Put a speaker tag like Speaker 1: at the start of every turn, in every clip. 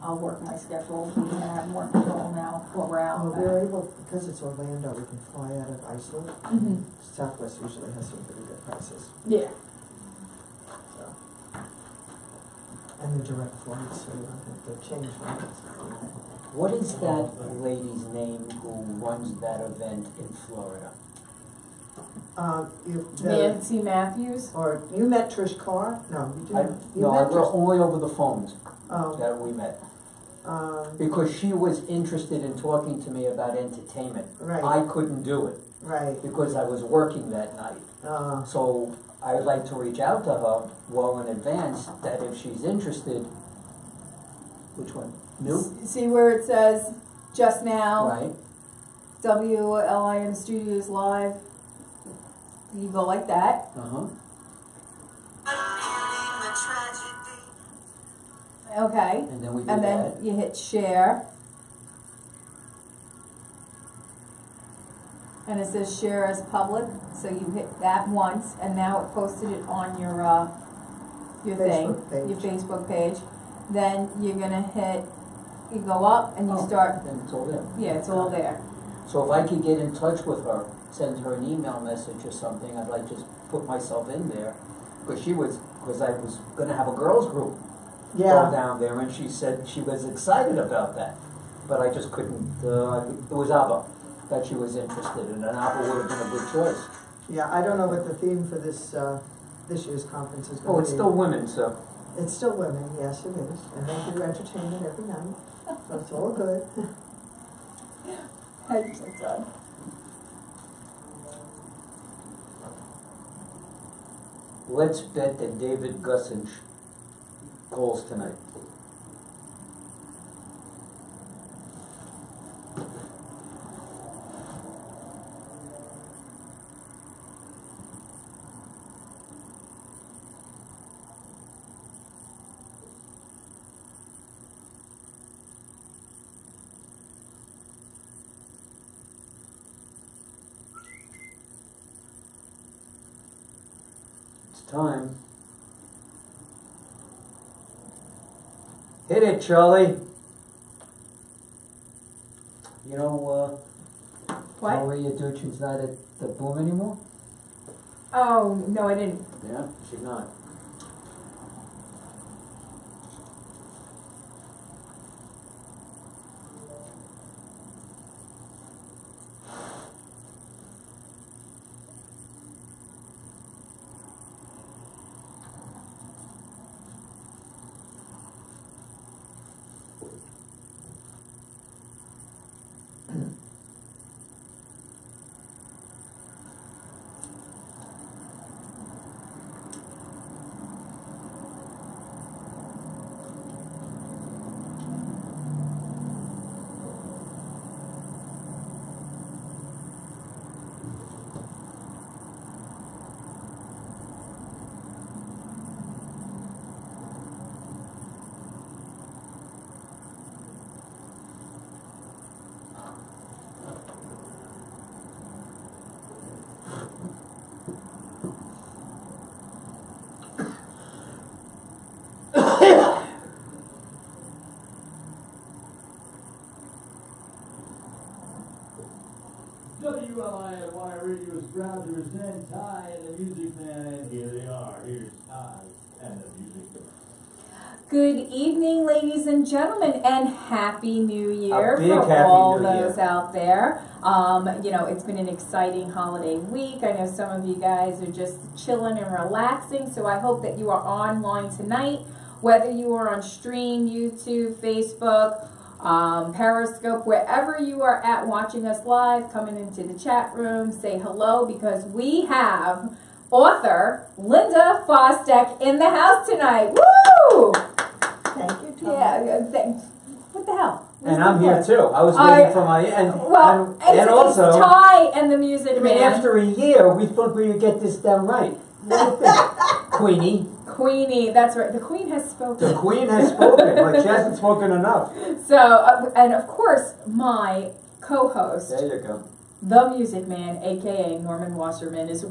Speaker 1: I'll work my schedule. We can have more control now while we're out.
Speaker 2: Well, we're able, because it's Orlando, we can fly out of Iceland.
Speaker 1: Mhm.
Speaker 2: Southwest usually has some pretty good prices.
Speaker 1: Yeah.
Speaker 2: So. And the direct flights, so you don't have to change flights.
Speaker 3: What is that lady's name who runs that event in Florida?
Speaker 1: Nancy Matthews?
Speaker 2: Or you met Trish Carr? No, you didn't.
Speaker 3: No, I was only over the phones that we met.
Speaker 2: Because
Speaker 3: she was interested in talking to me about entertainment.
Speaker 2: Right.
Speaker 3: I couldn't do it.
Speaker 2: Right.
Speaker 3: Because I was working that night. So I would like to reach out to her well in advance that if she's interested. Which one? New?
Speaker 1: See where it says just now?
Speaker 3: Right.
Speaker 1: WLIN Studios Live. You go like that. Okay.
Speaker 3: And then we do
Speaker 1: and then you hit share. And it says share as public. So you hit that once, and now it posted it on your
Speaker 2: Facebook
Speaker 1: your Facebook page. Then you're gonna hit. You go up and you start.
Speaker 3: Then it's all there.
Speaker 1: Yeah, it's all there.
Speaker 3: So if I could get in touch with her, send her an email message or something, I'd like to just put myself in there. Because I was going to have a girls group go down there, and she said she was excited about that. But I just couldn't, it was ABBA that she was interested in, and ABBA would have been a good choice.
Speaker 2: Yeah, I don't know what the theme for this year's conference is going to be.
Speaker 3: Oh, it's still women, so.
Speaker 2: It's still women, yes it is. And they do entertainment every night, so it's all good.
Speaker 1: I just like that.
Speaker 3: Let's bet that David Gussage calls tonight. Time. Hit it, Charlie. You know,
Speaker 1: what?
Speaker 3: Maria Duchin's not at the Boom anymore?
Speaker 1: Oh, no, I didn't.
Speaker 3: Yeah, she's not.
Speaker 4: WLIN Wire Radio is proud to present Ty and the Music Man, and here they are. Here's Ty and the Music Man.
Speaker 1: Good evening, ladies and gentlemen, and Happy New Year for
Speaker 3: Happy
Speaker 1: all
Speaker 3: New
Speaker 1: those
Speaker 3: Year.
Speaker 1: out there. You know, it's been an exciting holiday week. I know some of you guys are just chilling and relaxing, so I hope that you are online tonight, whether you are on stream, YouTube, Facebook, Periscope, wherever you are at watching us live, coming into the chat room, say hello, because we have author Linda Fostek in the house tonight. Woo!
Speaker 2: Thank you, Tom.
Speaker 1: Yeah, what the hell?
Speaker 3: And I'm here too. I was waiting for my and also
Speaker 1: it's Ty and the Music Man.
Speaker 3: After a year, we thought we would get this done right. Queenie.
Speaker 1: Queenie, that's right. The Queen has spoken.
Speaker 3: The Queen has spoken. Like she hasn't spoken enough.
Speaker 1: So, and of course, my co-host.
Speaker 3: There you go.
Speaker 1: the Music Man, aka Norman Wasserman, is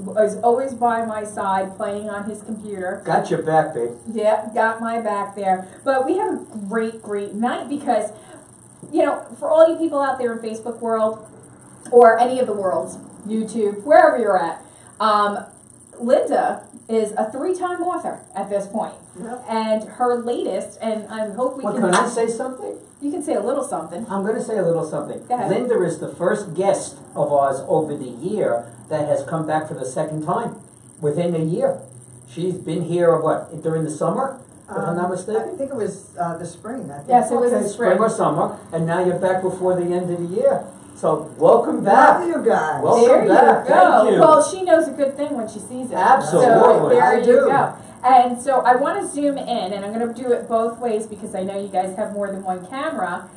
Speaker 1: always by my side playing on his computer.
Speaker 3: Got your back, babe.
Speaker 1: Yeah, got my back there. But we have a great night because, for all you people out there in Facebook world, or any of the worlds, YouTube, wherever you're at, Linda is a 3-time author at this point.
Speaker 2: Yep.
Speaker 1: And her latest, and I hope we
Speaker 3: Well,
Speaker 1: can...
Speaker 3: can I say something?
Speaker 1: You can say a little something.
Speaker 3: I'm going to say a little something.
Speaker 1: Go ahead.
Speaker 3: Linda is the first guest of ours over the year that has come back for the second time within a year. She's been here, during the summer, if I'm not
Speaker 2: I
Speaker 3: mistaken?
Speaker 2: think it was the spring, I think.
Speaker 1: Yes, it was
Speaker 3: Okay,
Speaker 1: in spring.
Speaker 3: or summer, and now you're back before the end of the year. So, welcome back.
Speaker 2: Love you guys.
Speaker 3: Welcome
Speaker 1: There you
Speaker 3: back.
Speaker 1: go.
Speaker 3: Thank you.
Speaker 1: Well, she knows a good thing when she sees it.
Speaker 3: Absolutely.
Speaker 1: So there
Speaker 2: I
Speaker 1: you
Speaker 2: do.
Speaker 1: go. And so I want to zoom in, and I'm going to do it both ways because I know you guys have more than one camera,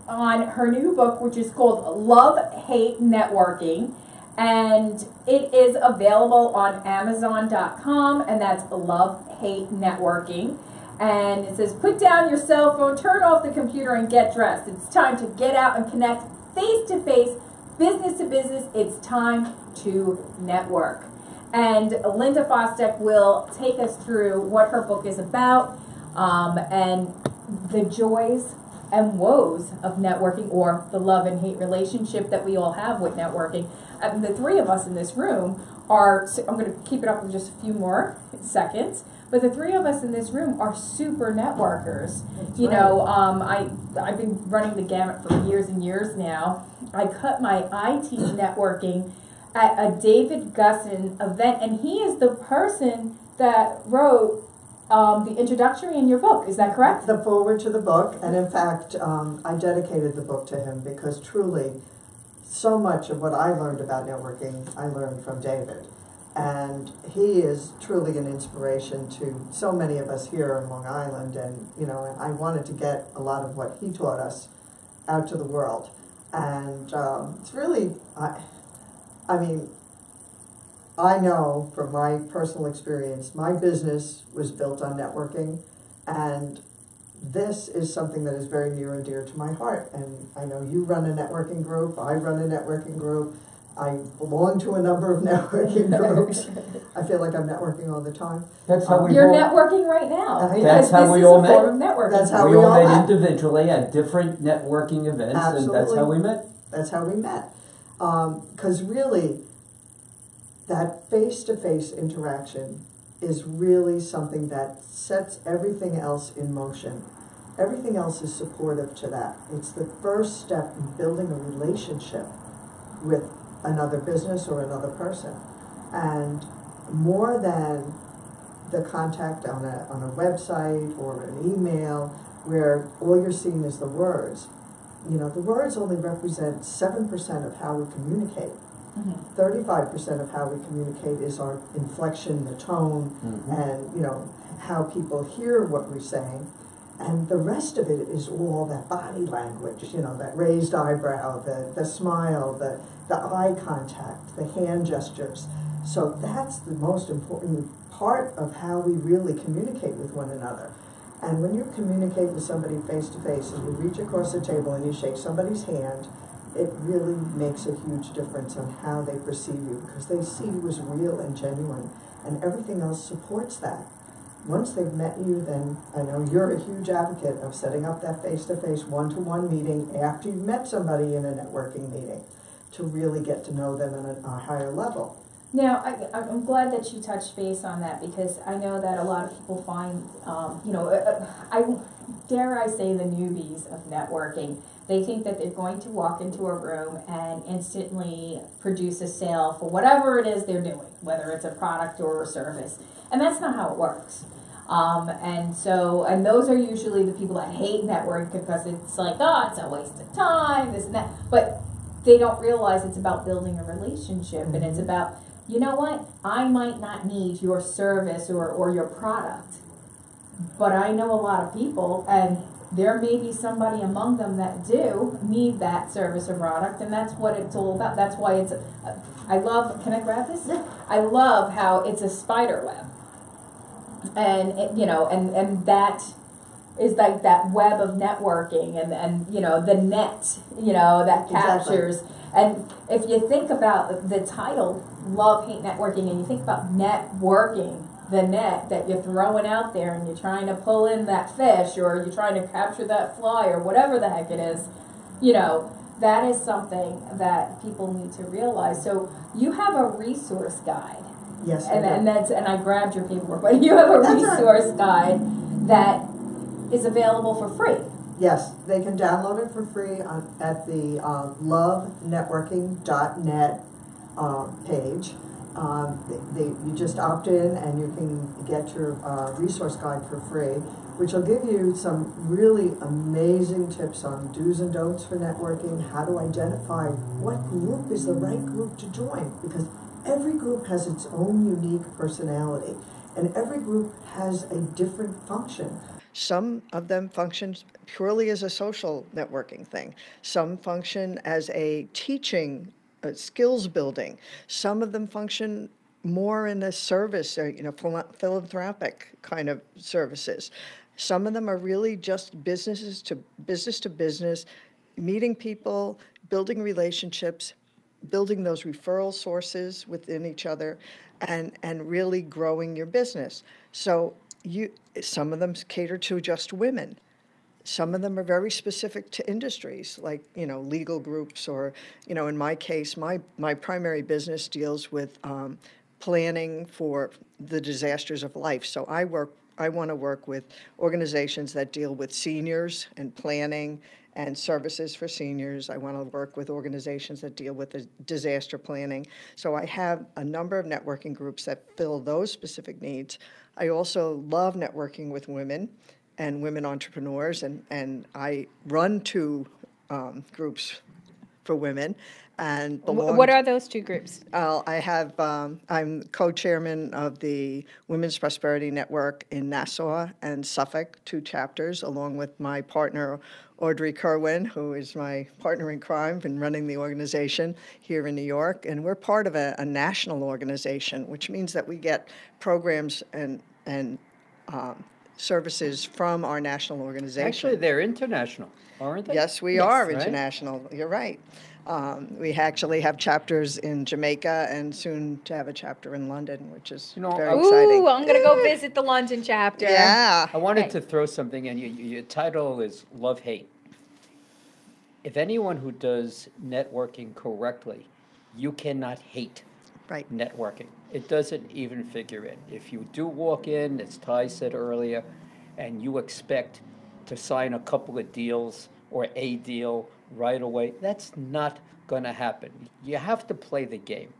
Speaker 1: on her new book, which is called Love, Hate Networking. And it is available on Amazon.com, and that's Love, Hate Networking. And it says, put down your cell phone, turn off the computer, and get dressed. It's time to get out and connect face-to-face, business to business. It's time to network. And Linda Fostek will take us through what her book is about, and the joys and woes of networking, or the love and hate relationship that we all have with networking. And the three of us in this room are, I'm going to keep it up in just a few more seconds, but the three of us in this room are super networkers.
Speaker 2: That's
Speaker 1: You
Speaker 2: right.
Speaker 1: know, I've been running the gamut for years and years now. I cut my IT networking at a David Gussin event, and he is the person that wrote the introductory in your book. Is that correct?
Speaker 2: The forward to the book, and in fact, I dedicated the book to him because truly, so much of what I learned about networking, I learned from David. And he is truly an inspiration to so many of us here in Long Island, and I wanted to get a lot of what he taught us out to the world. And it's really, I mean, I know from my personal experience, my business was built on networking, and this is something that is very near and dear to my heart. And I know you run a networking group, I run a networking group, I belong to a number of networking groups. I feel like I'm networking all the time.
Speaker 3: That's how we
Speaker 1: You're
Speaker 3: all,
Speaker 1: networking right now.
Speaker 2: That's
Speaker 1: because
Speaker 3: how
Speaker 1: this
Speaker 3: we
Speaker 1: is
Speaker 3: all
Speaker 1: a
Speaker 3: met.
Speaker 1: form of networking.
Speaker 2: That's how
Speaker 3: we
Speaker 2: we
Speaker 3: all
Speaker 2: all
Speaker 3: met
Speaker 2: met.
Speaker 3: individually at different networking events, and that's how we met.
Speaker 2: That's how we met. Because really, that face-to-face interaction is really something that sets everything else in motion. Everything else is supportive to that. It's the first step in building a relationship with another business or another person. And more than the contact on a website or an email where all you're seeing is the words, the words only represent 7% of how we communicate. 35% of how we communicate is our inflection, the tone, and how people hear what we're saying. And the rest of it is all that body language, that raised eyebrow, the smile, the eye contact, the hand gestures. So that's the most important part of how we really communicate with one another. And when you communicate with somebody face to face and you reach across the table and you shake somebody's hand, it really makes a huge difference on how they perceive you, because they see you as real and genuine, and everything else supports that. Once they've met you, then I know you're a huge advocate of setting up that face-to-face, one-to-one meeting after you've met somebody in a networking meeting to really get to know them at a higher level.
Speaker 1: Now, I'm glad that you touched base on that, because I know that a lot of people find, dare I say, the newbies of networking. They think that they're going to walk into a room and instantly produce a sale for whatever it is they're doing, whether it's a product or a service. And that's not how it works. And those are usually the people that hate networking because it's like, oh, it's a waste of time, this and that. But they don't realize it's about building a relationship, and it's about, you know what, I might not need your service or your product, but I know a lot of people, and there may be somebody among them that do need that service or product, and that's what it's all about. That's why it's, can I grab this? I love how it's a spider web. And, and that is like that web of networking and the net, that captures.
Speaker 2: Exactly.
Speaker 1: And if you think about the title, Love, Hate Networking, and you think about networking, the net that you're throwing out there and you're trying to pull in that fish or you're trying to capture that fly or whatever the heck it is, you know, that is something that people need to realize. So you have a resource guide.
Speaker 2: Yes,
Speaker 1: and I grabbed your paperwork, but you have a resource guide that is available for free.
Speaker 2: Yes, they can download it for free at the lovenetworking.net page. You just opt in and you can get your resource guide for free, which will give you some really amazing tips on do's and don'ts for networking, how to identify what group is the right group to join, because every group has its own unique personality and every group has a different function. Some of them function purely as a social networking thing. Some function as a teaching, skills building. Some of them function more in a service, or, philanthropic kind of services. Some of them are really just business to business, meeting people, building relationships, building those referral sources within each other, and really growing your business. So some of them cater to just women. Some of them are very specific to industries, like, legal groups, or, in my case, my primary business deals with planning for the disasters of life. So I want to work with organizations that deal with seniors and planning and services for seniors. I want to work with organizations that deal with the disaster planning. So I have a number of networking groups that fill those specific needs. I also love networking with women and women entrepreneurs, and I run two groups for women. And
Speaker 5: what are those two groups?
Speaker 2: I'm co-chairman of the Women's Prosperity Network in Nassau and Suffolk, 2 chapters, along with my partner, Audrey Kerwin, who is my partner in crime, been running the organization here in New York. And we're part of a national organization, which means that we get programs and services from our national organization.
Speaker 3: Actually, they're international, aren't they?
Speaker 2: Yes, we are international. You're right. We actually have chapters in Jamaica and soon to have a chapter in London, which is very exciting.
Speaker 5: Ooh, I'm going to go visit the London chapter.
Speaker 2: Yeah.
Speaker 3: I wanted to throw something in. Your title is Love, Hate. If anyone who does networking correctly, you cannot hate networking. It doesn't even figure in. If you do walk in, as Ty said earlier, and you expect to sign a couple of deals or a deal right away, that's not going to happen. You have to play the game.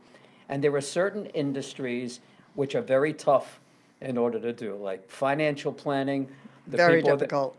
Speaker 3: And there are certain industries which are very tough in order to do, like financial planning.
Speaker 2: Very difficult.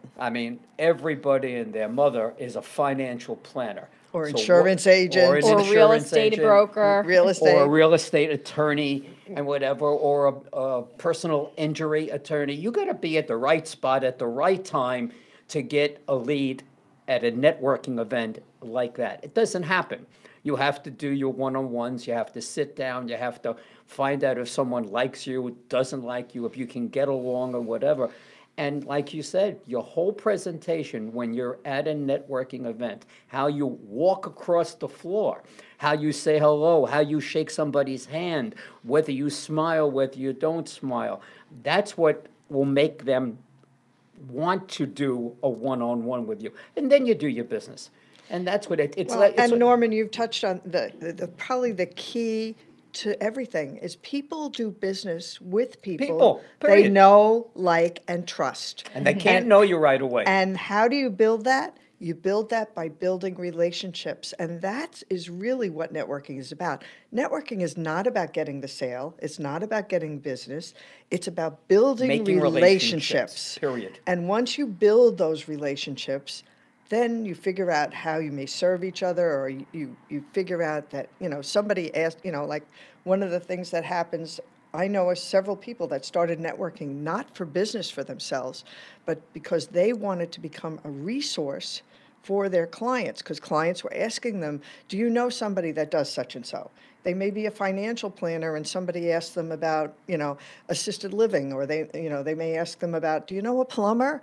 Speaker 3: Everybody and their mother is a financial planner.
Speaker 2: Or insurance agent.
Speaker 5: Or real estate broker.
Speaker 3: Or a real estate attorney and whatever, or a personal injury attorney. You got to be at the right spot at the right time to get a lead at a networking event like that. It doesn't happen. You have to do your one-on-ones. You have to sit down. You have to find out if someone likes you, doesn't like you, if you can get along or whatever. And like you said, your whole presentation when you're at a networking event, how you walk across the floor, how you say hello, how you shake somebody's hand, whether you smile, whether you don't smile, that's what will make them want to do a one-on-one with you. And then you do your business. And that's what it's like.
Speaker 2: And Norman, you've touched on the probably the key to everything is people do business with people they know, like, and trust.
Speaker 3: And they can't know you right away.
Speaker 2: And how do you build that? You build that by building relationships. And that is really what networking is about. Networking is not about getting the sale. It's not about getting business. It's about building relationships.
Speaker 3: Period.
Speaker 2: And once you build those relationships, then you figure out how you may serve each other, or you figure out that, somebody asked, like one of the things that happens, I know of several people that started networking not for business for themselves, but because they wanted to become a resource for their clients, because clients were asking them, do you know somebody that does such and so? They may be a financial planner and somebody asks them about, assisted living, or they may ask them about, do you know a plumber?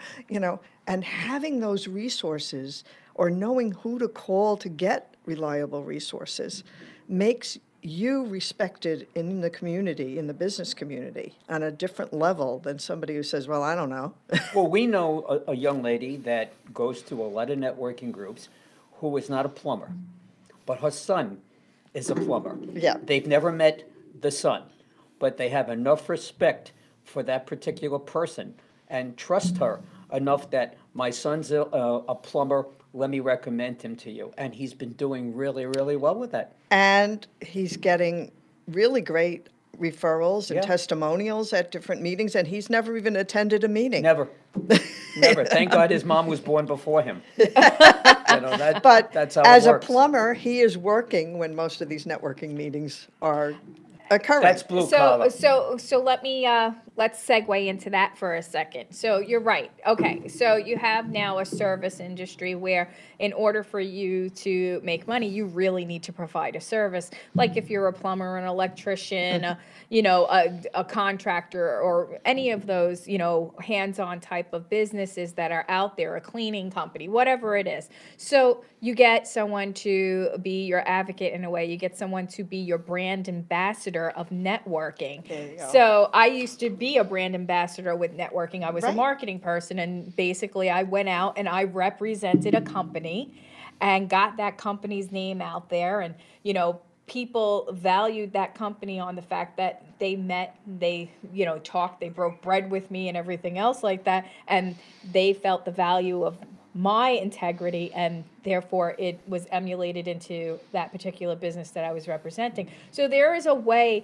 Speaker 2: And having those resources or knowing who to call to get reliable resources makes you respected in the community, in the business community, on a different level than somebody who says, well, I don't know.
Speaker 6: Well, we know a young lady that goes to a lot of networking groups who is not a plumber, but her son is a plumber.
Speaker 2: Yeah.
Speaker 6: They've never met the son, but they have enough respect for that particular person and trust her enough that my son's a plumber, let me recommend him to you. And he's been doing really, really well with that.
Speaker 2: And he's getting really great referrals and
Speaker 6: Yeah.
Speaker 2: testimonials at different meetings, and he's never even attended a meeting.
Speaker 6: Never. Never. Thank God his mom was born before him.
Speaker 2: But
Speaker 6: that's how
Speaker 2: as
Speaker 6: it
Speaker 2: a
Speaker 6: works.
Speaker 2: plumber, he is working when most of these networking meetings are occurring.
Speaker 6: That's blue collar.
Speaker 5: So let me let's segue into that for a second. So you're right. Okay, so you have now a service industry where, in order for you to make money, you really need to provide a service. Like if you're a plumber, an electrician, a contractor, or any of those hands-on type of businesses that are out there, a cleaning company, whatever it is. So you get someone to be your advocate in a way. You get someone to be your brand ambassador of networking.
Speaker 2: There you go.
Speaker 5: So I used to be a brand ambassador with networking. I was a
Speaker 2: Right.
Speaker 5: marketing person, and basically I went out and I represented a company and got that company's name out there. And, people valued that company on the fact that they met, they, talked, they broke bread with me and everything else like that. And they felt the value of my integrity, and therefore it was emulated into that particular business that I was representing. So there is a way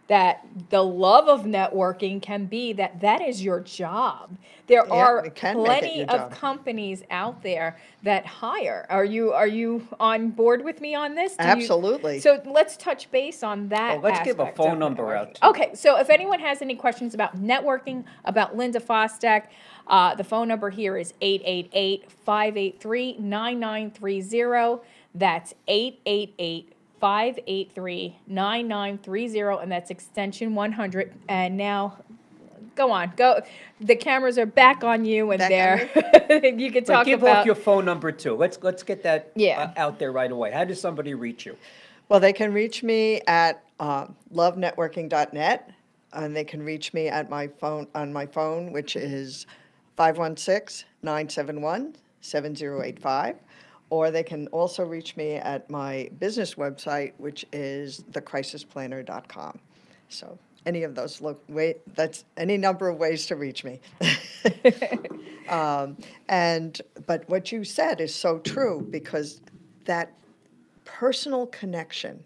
Speaker 5: that the love of networking can be that is your job. There
Speaker 2: Yeah,
Speaker 5: are
Speaker 2: it can make it
Speaker 5: plenty
Speaker 2: your
Speaker 5: of
Speaker 2: job.
Speaker 5: companies out there that hire. Are you on board with me on this?
Speaker 2: Absolutely.
Speaker 5: So let's touch base on that.
Speaker 6: Well, let's give a
Speaker 5: aspect
Speaker 6: phone
Speaker 5: of
Speaker 6: number
Speaker 5: networking.
Speaker 6: out, too.
Speaker 5: Okay, so if anyone has any questions about networking, about Linda Fostek, the phone number here is 888-583-9930. That's 888-583-9930, and that's extension 100. And now, go on. The cameras are back on you, and
Speaker 2: Back
Speaker 5: there you can
Speaker 6: But
Speaker 5: talk
Speaker 6: give
Speaker 5: about.
Speaker 6: off your phone number too. Let's get that
Speaker 5: Yeah.
Speaker 6: out there right away. How does somebody reach you?
Speaker 2: Well, they can reach me at lovenetworking.net, and they can reach me at my phone, which is 516-971-7085. Or they can also reach me at my business website, which is thecrisisplanner.com. So any of those, that's any number of ways to reach me. But what you said is so true, because that personal connection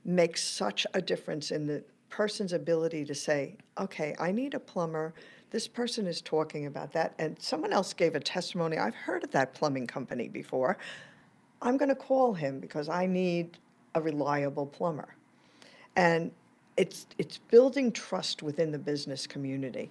Speaker 2: makes such a difference in the person's ability to say, okay, I need a plumber. This person is talking about that, and someone else gave a testimony. I've heard of that plumbing company before. I'm going to call him because I need a reliable plumber. And it's building trust within the business community.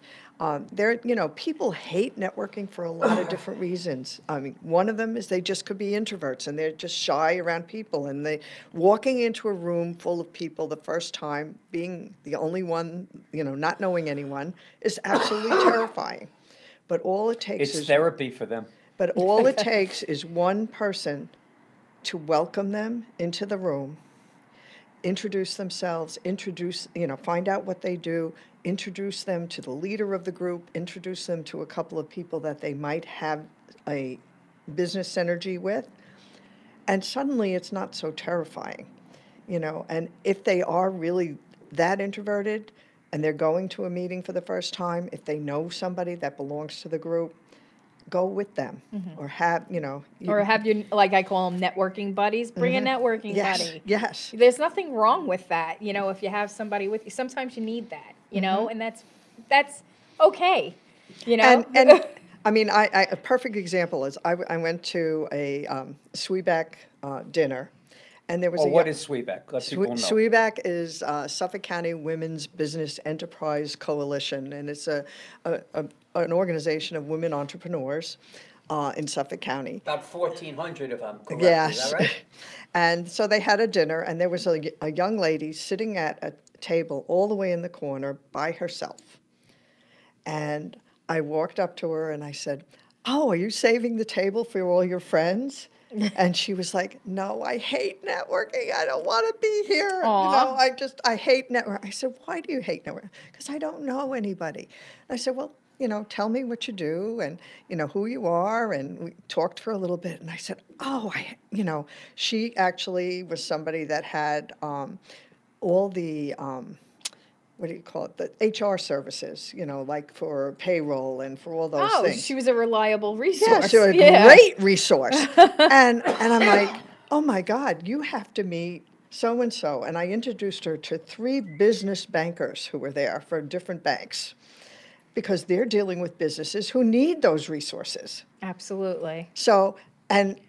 Speaker 2: People hate networking for a lot of different reasons. I mean, one of them is they just could be introverts and they're just shy around people, and they walking into a room full of people the first time, being the only one, not knowing anyone, is absolutely terrifying. But all it takes
Speaker 6: It's
Speaker 2: is
Speaker 6: therapy for them.
Speaker 2: But all it takes is one person to welcome them into the room, introduce themselves, find out what they do, introduce them to the leader of the group, introduce them to a couple of people that they might have a business synergy with, and suddenly it's not so terrifying, And if they are really that introverted and they're going to a meeting for the first time, if they know somebody that belongs to the group, go with them, or have,
Speaker 5: Or have your, like I call them, networking buddies. Bring a networking
Speaker 2: yes,
Speaker 5: buddy.
Speaker 2: yes.
Speaker 5: There's nothing wrong with that, if you have somebody with you. Sometimes you need that, and that's okay,
Speaker 2: And I mean, a perfect example is I went to a Sweeback dinner, and there was
Speaker 6: Or what is Sweeback? Let people know.
Speaker 2: Sweeback is Suffolk County Women's Business Enterprise Coalition, and it's an organization of women entrepreneurs in Suffolk County.
Speaker 6: About 1,400, if I'm correct.
Speaker 2: Yes.
Speaker 6: Is that right?
Speaker 2: And so they had a dinner, and there was a young lady sitting at a table all the way in the corner by herself. And I walked up to her and I said, oh, are you saving the table for all your friends? And she was like, no, I hate networking. I don't want to be here.
Speaker 5: Aw.
Speaker 2: I hate network. I said, why do you hate networking? Because I don't know anybody. I said, well, tell me what you do and, who you are. And we talked for a little bit. And I said, oh, she actually was somebody that had all the, what do you call it, the HR services, like for payroll and for all those
Speaker 5: Oh,
Speaker 2: things.
Speaker 5: she was a reliable
Speaker 2: Yeah,
Speaker 5: resource.
Speaker 2: so a
Speaker 5: Yeah.
Speaker 2: great resource. And I'm like, oh my God, you have to meet so-and-so. And I introduced her to 3 business bankers who were there for different banks because they're dealing with businesses who need those resources.
Speaker 5: Absolutely.
Speaker 2: So, and,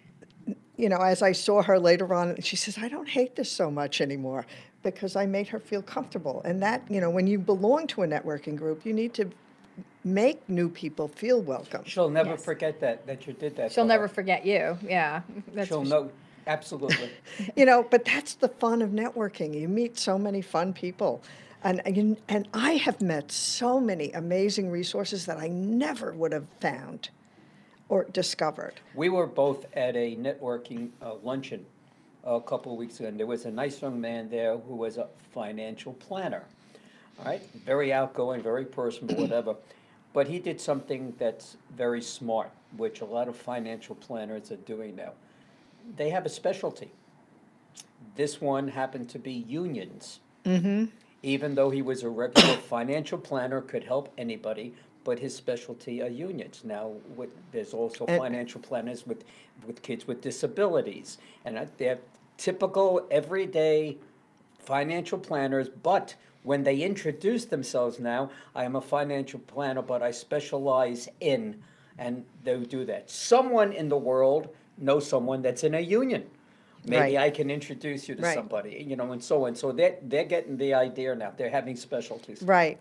Speaker 2: as I saw her later on, she says, I don't hate this so much anymore because I made her feel comfortable. And that, when you belong to a networking group, you need to make new people feel welcome.
Speaker 6: She'll never
Speaker 5: Yes.
Speaker 6: forget that you did that
Speaker 5: She'll
Speaker 6: for her.
Speaker 5: never forget you. Yeah. That's
Speaker 6: She'll
Speaker 5: for
Speaker 6: know, absolutely.
Speaker 2: But that's the fun of networking. You meet so many fun people. And I have met so many amazing resources that I never would have found or discovered.
Speaker 6: We were both at a networking luncheon a couple of weeks ago, and there was a nice young man there who was a financial planner. All right, very outgoing, very personable, whatever. But he did something that's very smart, which a lot of financial planners are doing now. They have a specialty. This one happened to be unions. Even though he was a regular financial planner, could help anybody, but his specialty are unions. Now, there's also
Speaker 2: And-
Speaker 6: financial planners with kids with disabilities, and they're typical, everyday financial planners, but when they introduce themselves now, I am a financial planner, but I specialize in, and they do that. Someone in the world knows someone that's in a union. Maybe
Speaker 2: Right.
Speaker 6: I can introduce you to
Speaker 2: Right.
Speaker 6: somebody, and so on. So they're getting the idea now. They're having specialties.
Speaker 2: Right.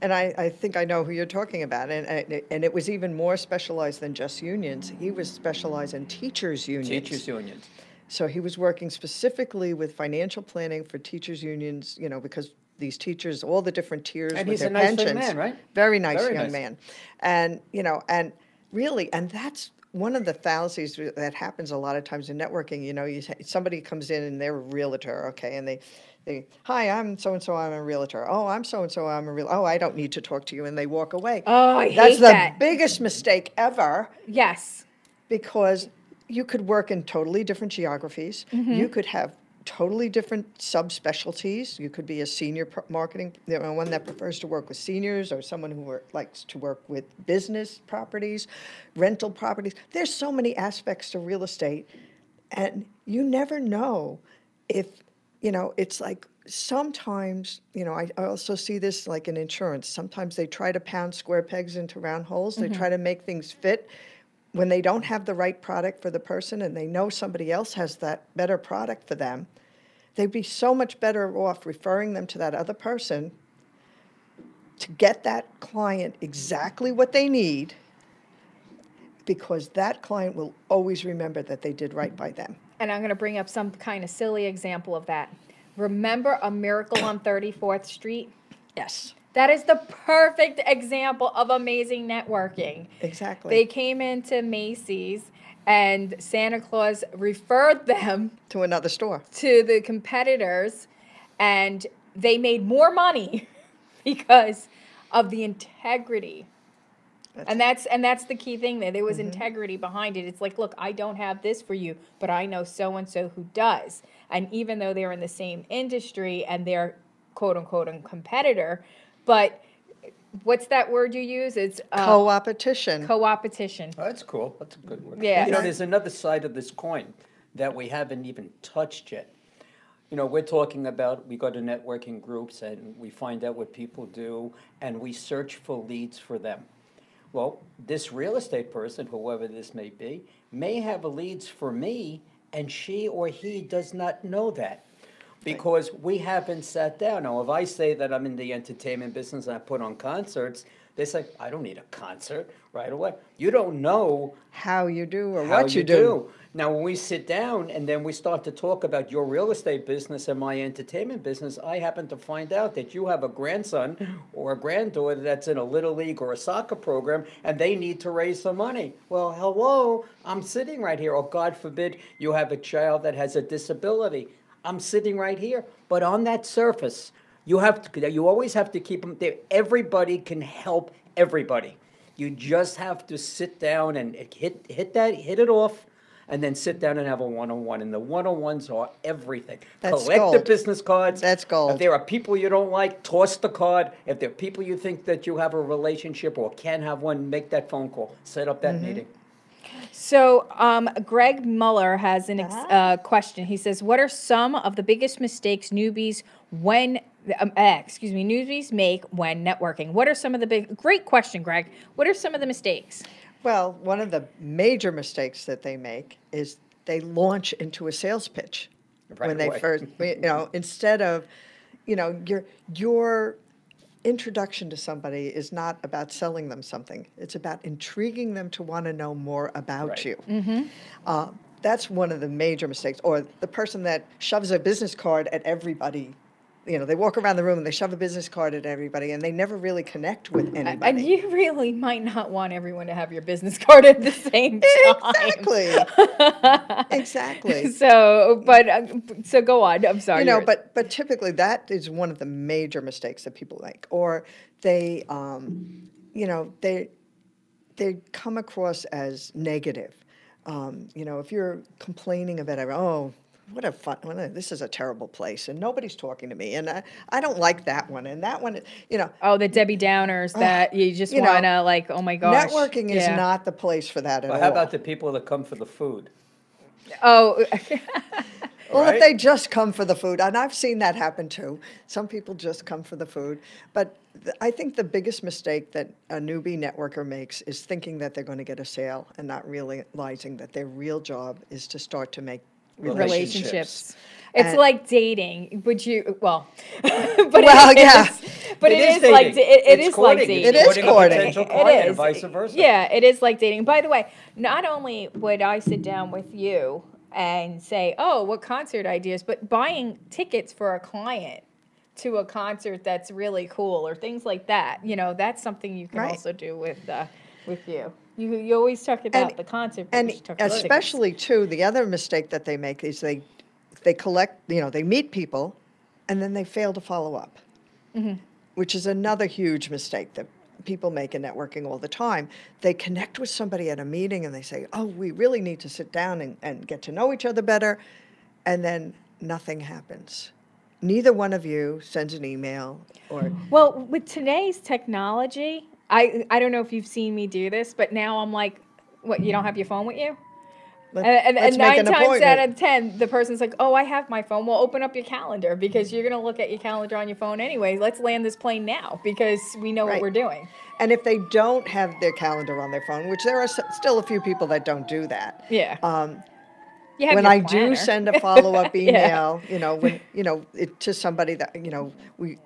Speaker 2: And I think I know who you're talking about. And it was even more specialized than just unions. He was specialized in teachers' unions.
Speaker 6: Teachers unions.
Speaker 2: So he was working specifically with financial planning for teachers' unions, because these teachers, all the different tiers
Speaker 6: And
Speaker 2: with
Speaker 6: he's
Speaker 2: their
Speaker 6: a nice young
Speaker 2: pensions.
Speaker 6: man, right?
Speaker 2: Very nice
Speaker 6: Very
Speaker 2: young
Speaker 6: nice.
Speaker 2: man. And, and really, and that's one of the fallacies that happens a lot of times in networking. Somebody comes in and they're a realtor, okay, and hi, I'm so-and-so, I'm a realtor. Oh, I'm so-and-so, I'm a realtor. Oh, I don't need to talk to you, and they walk away.
Speaker 5: Oh, I
Speaker 2: That's
Speaker 5: hate
Speaker 2: the
Speaker 5: that.
Speaker 2: biggest mistake ever,
Speaker 5: Yes.
Speaker 2: because you could work in totally different geographies. You could have totally different subspecialties. You could be a senior marketing, one that prefers to work with seniors, or someone who likes to work with business properties, rental properties. There's so many aspects to real estate, and you never know if, it's like sometimes, I also see this like in insurance. Sometimes they try to pound square pegs into round holes. They try to make things fit when they don't have the right product for the person and they know somebody else has that better product for them. They'd be so much better off referring them to that other person to get that client exactly what they need, because that client will always remember that they did right by them.
Speaker 5: And I'm going to bring up some kind of silly example of that. Remember A Miracle on 34th Street?
Speaker 2: Yes,
Speaker 5: That is the perfect example of amazing networking.
Speaker 2: exactly.
Speaker 5: They came into Macy's and Santa Claus referred them
Speaker 2: To another store.
Speaker 5: to the competitors, and they made more money because of the integrity. And that's the key thing there. There was integrity behind it. It's like, look, I don't have this for you, but I know so and so who does. And even though they're in the same industry and they're quote unquote a competitor, but what's that word you use? It's
Speaker 2: Co-opetition.
Speaker 5: co-opetition.
Speaker 6: Oh, that's cool. That's a good word.
Speaker 5: Yeah.
Speaker 6: There's another side of this coin that we haven't even touched yet. We're talking about, we go to networking groups and we find out what people do and we search for leads for them. Well, this real estate person, whoever this may have leads for me, and she or he does not know that because we haven't sat down. Now, if I say that I'm in the entertainment business and I put on concerts, They say, I don't need a concert right away. You don't know
Speaker 2: How you do or
Speaker 6: how
Speaker 2: what you do.
Speaker 6: Now, when we sit down and then we start to talk about your real estate business and my entertainment business, I happen to find out that you have a grandson or a granddaughter that's in a little league or a soccer program and they need to raise some money. Well, hello, I'm sitting right here. Or God forbid you have a child that has a disability. I'm sitting right here. But on that surface, you always have to keep them there. Everybody can help everybody. You just have to sit down and hit it off, and then sit down and have a one-on-one. And the one-on-ones are everything.
Speaker 2: That's
Speaker 6: Collect the
Speaker 2: gold.
Speaker 6: business cards.
Speaker 2: That's gold.
Speaker 6: If there are people you don't like, toss the card. If there are people you think that you have a relationship or can have one, make that phone call. Set up that meeting.
Speaker 5: So, Greg Muller has a question. He says, "What are some of the biggest mistakes newbies make when networking? What are some of the great question, Greg. What are some of the mistakes?"
Speaker 2: Well, one of the major mistakes that they make is they launch into a sales pitch
Speaker 6: Right
Speaker 2: when they
Speaker 6: away.
Speaker 2: first, instead of, your introduction to somebody is not about selling them something. It's about intriguing them to want to know more about
Speaker 6: Right.
Speaker 2: you. That's one of the major mistakes. Or the person that shoves a business card at everybody. They walk around the room and they shove a business card at everybody, and they never really connect with anybody.
Speaker 5: And you really might not want everyone to have your business card at the same time.
Speaker 2: Exactly.
Speaker 5: So go on. I'm sorry.
Speaker 2: But typically that is one of the major mistakes that people make, or they come across as negative. If you're complaining about, this is a terrible place, and nobody's talking to me, and I don't like that one, and that one,
Speaker 5: Oh, the Debbie Downers that you just want to oh my gosh.
Speaker 2: Networking is not the place for that at all.
Speaker 6: How about the people that come for the food?
Speaker 5: Oh,
Speaker 2: Well,
Speaker 6: Right?
Speaker 2: if they just come for the food, and I've seen that happen too. Some people just come for the food. But I think the biggest mistake that a newbie networker makes is thinking that they're going to get a sale and not realizing that their real job is to start to make
Speaker 5: relationships. It's
Speaker 2: And-
Speaker 5: like dating. Would you? Well, but
Speaker 2: yeah.
Speaker 5: But
Speaker 6: It is
Speaker 5: it is like
Speaker 6: dating.
Speaker 5: it
Speaker 6: It's
Speaker 5: is like
Speaker 6: courting.
Speaker 5: dating.
Speaker 2: It is
Speaker 6: Courting a
Speaker 2: courting.
Speaker 6: potential
Speaker 5: It
Speaker 6: client and
Speaker 5: is.
Speaker 6: vice versa.
Speaker 5: Yeah, it is like dating. By the way, not only would I sit down with you and say, "Oh, what concert ideas," but buying tickets for a client to a concert that's really cool or things like that. That's something you can
Speaker 2: Right.
Speaker 5: also do with you. You always talk about the concert, but you
Speaker 2: And
Speaker 5: should talk about tickets.
Speaker 2: especially too, the other mistake that they make is they collect, they meet people, and then they fail to follow up, which is another huge mistake that people make in networking all the time. They connect with somebody at a meeting and they say, "Oh, we really need to sit down and get to know each other better," and then nothing happens. Neither one of you sends an email or
Speaker 5: Well, with today's technology, I don't know if you've seen me do this, but now I'm like, what, you don't have your phone with you? And
Speaker 2: let's make
Speaker 5: 9
Speaker 2: an
Speaker 5: times out
Speaker 2: appointment.
Speaker 5: of 10, the person's like, "Oh, I have my phone." Well, open up your calendar because you're going to look at your calendar on your phone anyway. Let's land this plane now because we know what
Speaker 2: Right.
Speaker 5: we're doing.
Speaker 2: And if they don't have their calendar on their phone, which there are still a few people that don't do that.
Speaker 5: Yeah. You have
Speaker 2: When
Speaker 5: your
Speaker 2: I do
Speaker 5: planner.
Speaker 2: send a follow-up
Speaker 5: Yeah.
Speaker 2: email, to somebody that, we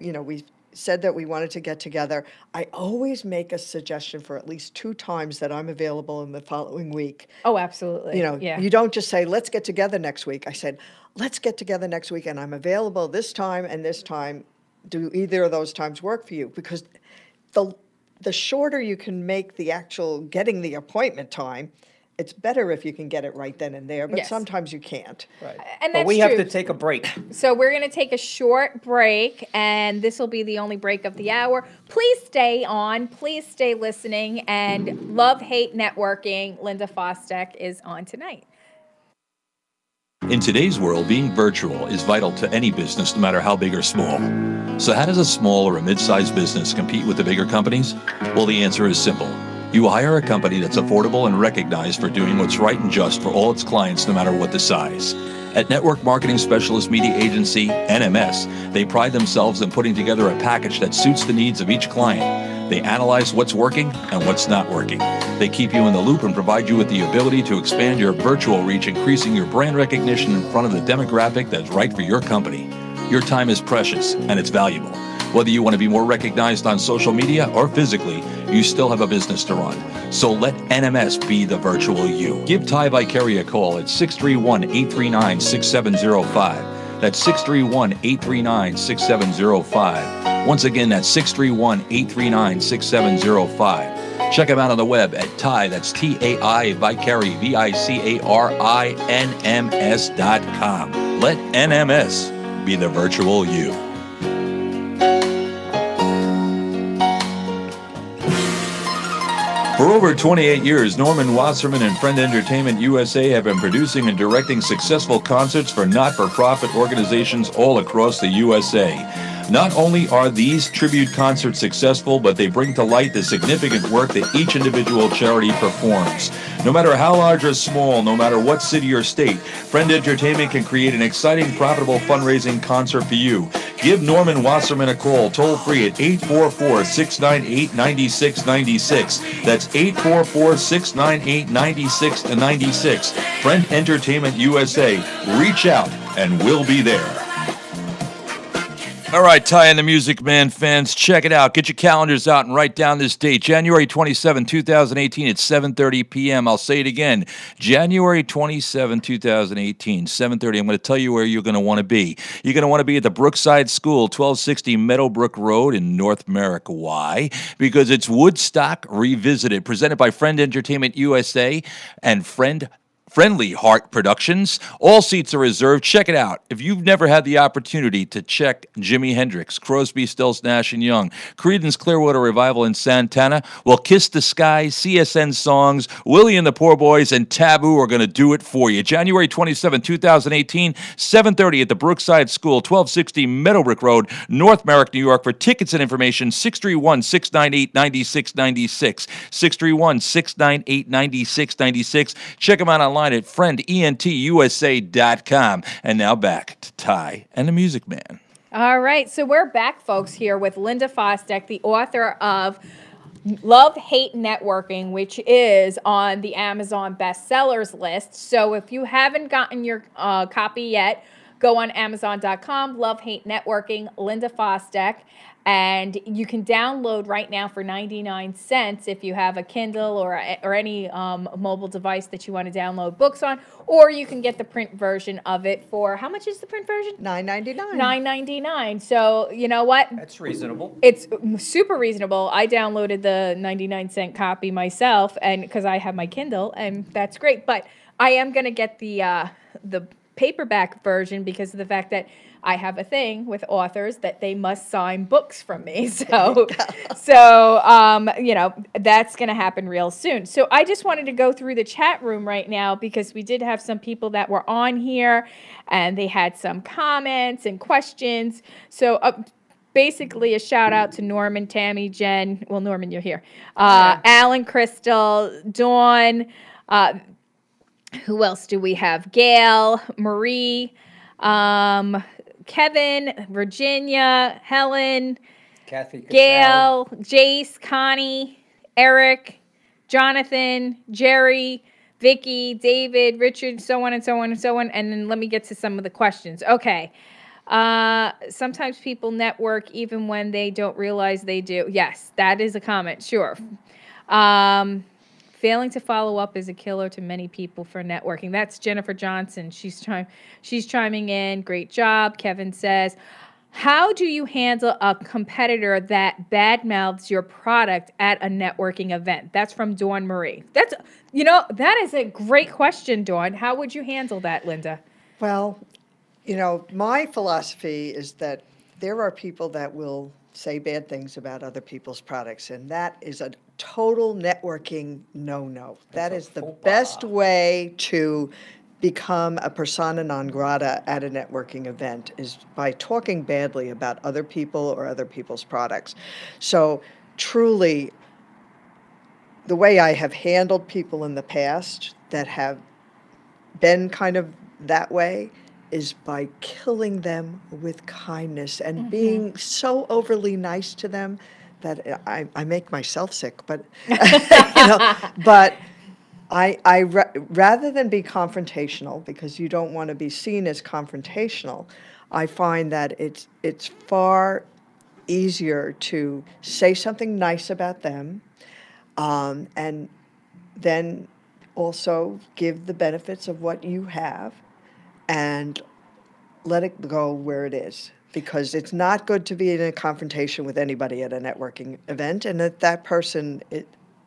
Speaker 2: said that we wanted to get together, I always make a suggestion for at least 2 times that I'm available in the following week.
Speaker 5: Oh, absolutely. Yeah.
Speaker 2: You don't just say, "Let's get together next week." I said, "Let's get together next week, and I'm available this time and this time. Do either of those times work for you?" Because the shorter you can make the actual getting the appointment time, it's better if you can get it right then and there, but
Speaker 5: Yes.
Speaker 2: sometimes you can't.
Speaker 6: Right.
Speaker 5: And
Speaker 6: But
Speaker 5: that's
Speaker 6: we have
Speaker 5: true.
Speaker 6: to take a break.
Speaker 5: So we're going to take a short break, and this will be the only break of the hour. Please stay on. Please stay listening. And Love Hate Networking, Linda Fostek is on tonight.
Speaker 7: In today's world, being virtual is vital to any business, no matter how big or small. So how does a small or a mid-sized business compete with the bigger companies? Well, the answer is simple. You hire a company that's affordable and recognized for doing what's right and just for all its clients, no matter what the size. At Network Marketing Specialist Media Agency, NMS, they pride themselves in putting together a package that suits the needs of each client. They analyze what's working and what's not working. They keep you in the loop and provide you with the ability to expand your virtual reach, increasing your brand recognition in front of the demographic that's right for your company. Your time is precious and it's valuable. Whether you want to be more recognized on social media or physically, you still have a business to run. So let NMS be the virtual you. Give Ty Vicari a call at 631-839-6705. That's 631-839-6705. Once again, that's 631-839-6705. Check him out on the web at Ty, that's T-A-I, Vicari, VICARINMS.com. Let NMS be the virtual you. For over 28 years, Norman Wasserman and Friend Entertainment USA have been producing and directing successful concerts for not-for-profit organizations all across the USA. Not only are these tribute concerts successful, but they bring to light the significant work that each individual charity performs. No matter how large or small, no matter what city or state, Friend Entertainment can create an exciting, profitable fundraising concert for you. Give Norman Wasserman a call toll-free at 844-698-9696. That's 844-698-9696. Friend Entertainment USA. Reach out and we'll be there. All right, Ty and the Music Man fans, check it out. Get your calendars out and write down this date, January 27, 2018 at 7:30 p.m. I'll say it again, January 27, 2018, 7:30. I'm going to tell you where you're going to want to be. You're going to want to be at the Brookside School, 1260 Meadowbrook Road in North Merrick. Why? Because it's Woodstock Revisited, presented by Friend Entertainment USA and Friendly Heart Productions. All seats are reserved. Check it out. If you've never had the opportunity to check Jimi Hendrix, Crosby, Stills, Nash & Young, Creedence Clearwater Revival in Santana, well, Kiss the Sky, CSN Songs, Willie and the Poor Boys, and Taboo are going to do it for you. January 27, 2018, 7:30 at the Brookside School, 1260 Meadowbrook Road, North Merrick, New York. For tickets and information, 631-698-9696. 631-698-9696. Check them out online at friendentusa.com. And now back to Ty and the Music Man.
Speaker 5: All right, so we're back, folks, here with Linda Fosdick, the author of Love, Hate, Networking, which is on the Amazon bestsellers list. So if you haven't gotten your copy yet, go on Amazon.com, Love, Hate, Networking, Linda Fosdick. And you can download right now for 99 cents if you have a Kindle or any mobile device that you want to download books on. Or you can get the print version of it for, how much is the print version?
Speaker 2: $9.99.
Speaker 5: $9.99. So, you know what?
Speaker 6: That's reasonable.
Speaker 5: It's super reasonable. I downloaded the 99-cent copy myself, and because I have my Kindle, and that's great. But I am going to get the paperback version because of the fact that I have a thing with authors that they must sign books from me. So you know, that's going to happen real soon. So I just wanted to go through the chat room right now because we did have some people that were on here and they had some comments and questions. So basically a shout out to Norman, Tammy, Jen. Well, Norman, you're here. Alan, Crystal, Dawn. Who else do we have? Gail, Marie, Kevin, Virginia, Helen,
Speaker 6: Kathy,
Speaker 5: Gail, Jace, Connie, Eric, Jonathan, Jerry, Vicky, David, Richard, so on and so on and so on. And then let me get to some of the questions. Okay. Sometimes people network even when they don't realize they do. Yes, that is a comment. Sure. Failing to follow up is a killer to many people for networking. That's Jennifer Johnson. She's chiming in. Great job. Kevin says, how do you handle a competitor that badmouths your product at a networking event? That's from Dawn Marie. That is a great question, Dawn. How would you handle that, Linda?
Speaker 2: Well, my philosophy is that there are people that will say bad things about other people's products, and that is a total networking no-no. That is the best way to become a persona non grata at a networking event, is by talking badly about other people or other people's products. So truly, the way I have handled people in the past that have been kind of that way is by killing them with kindness and being so overly nice to them that I make myself sick. But but Rather than be confrontational, because you don't want to be seen as confrontational, I find that it's far easier to say something nice about them, and then also give the benefits of what you have and let it go where it is. Because it's not good to be in a confrontation with anybody at a networking event, and that person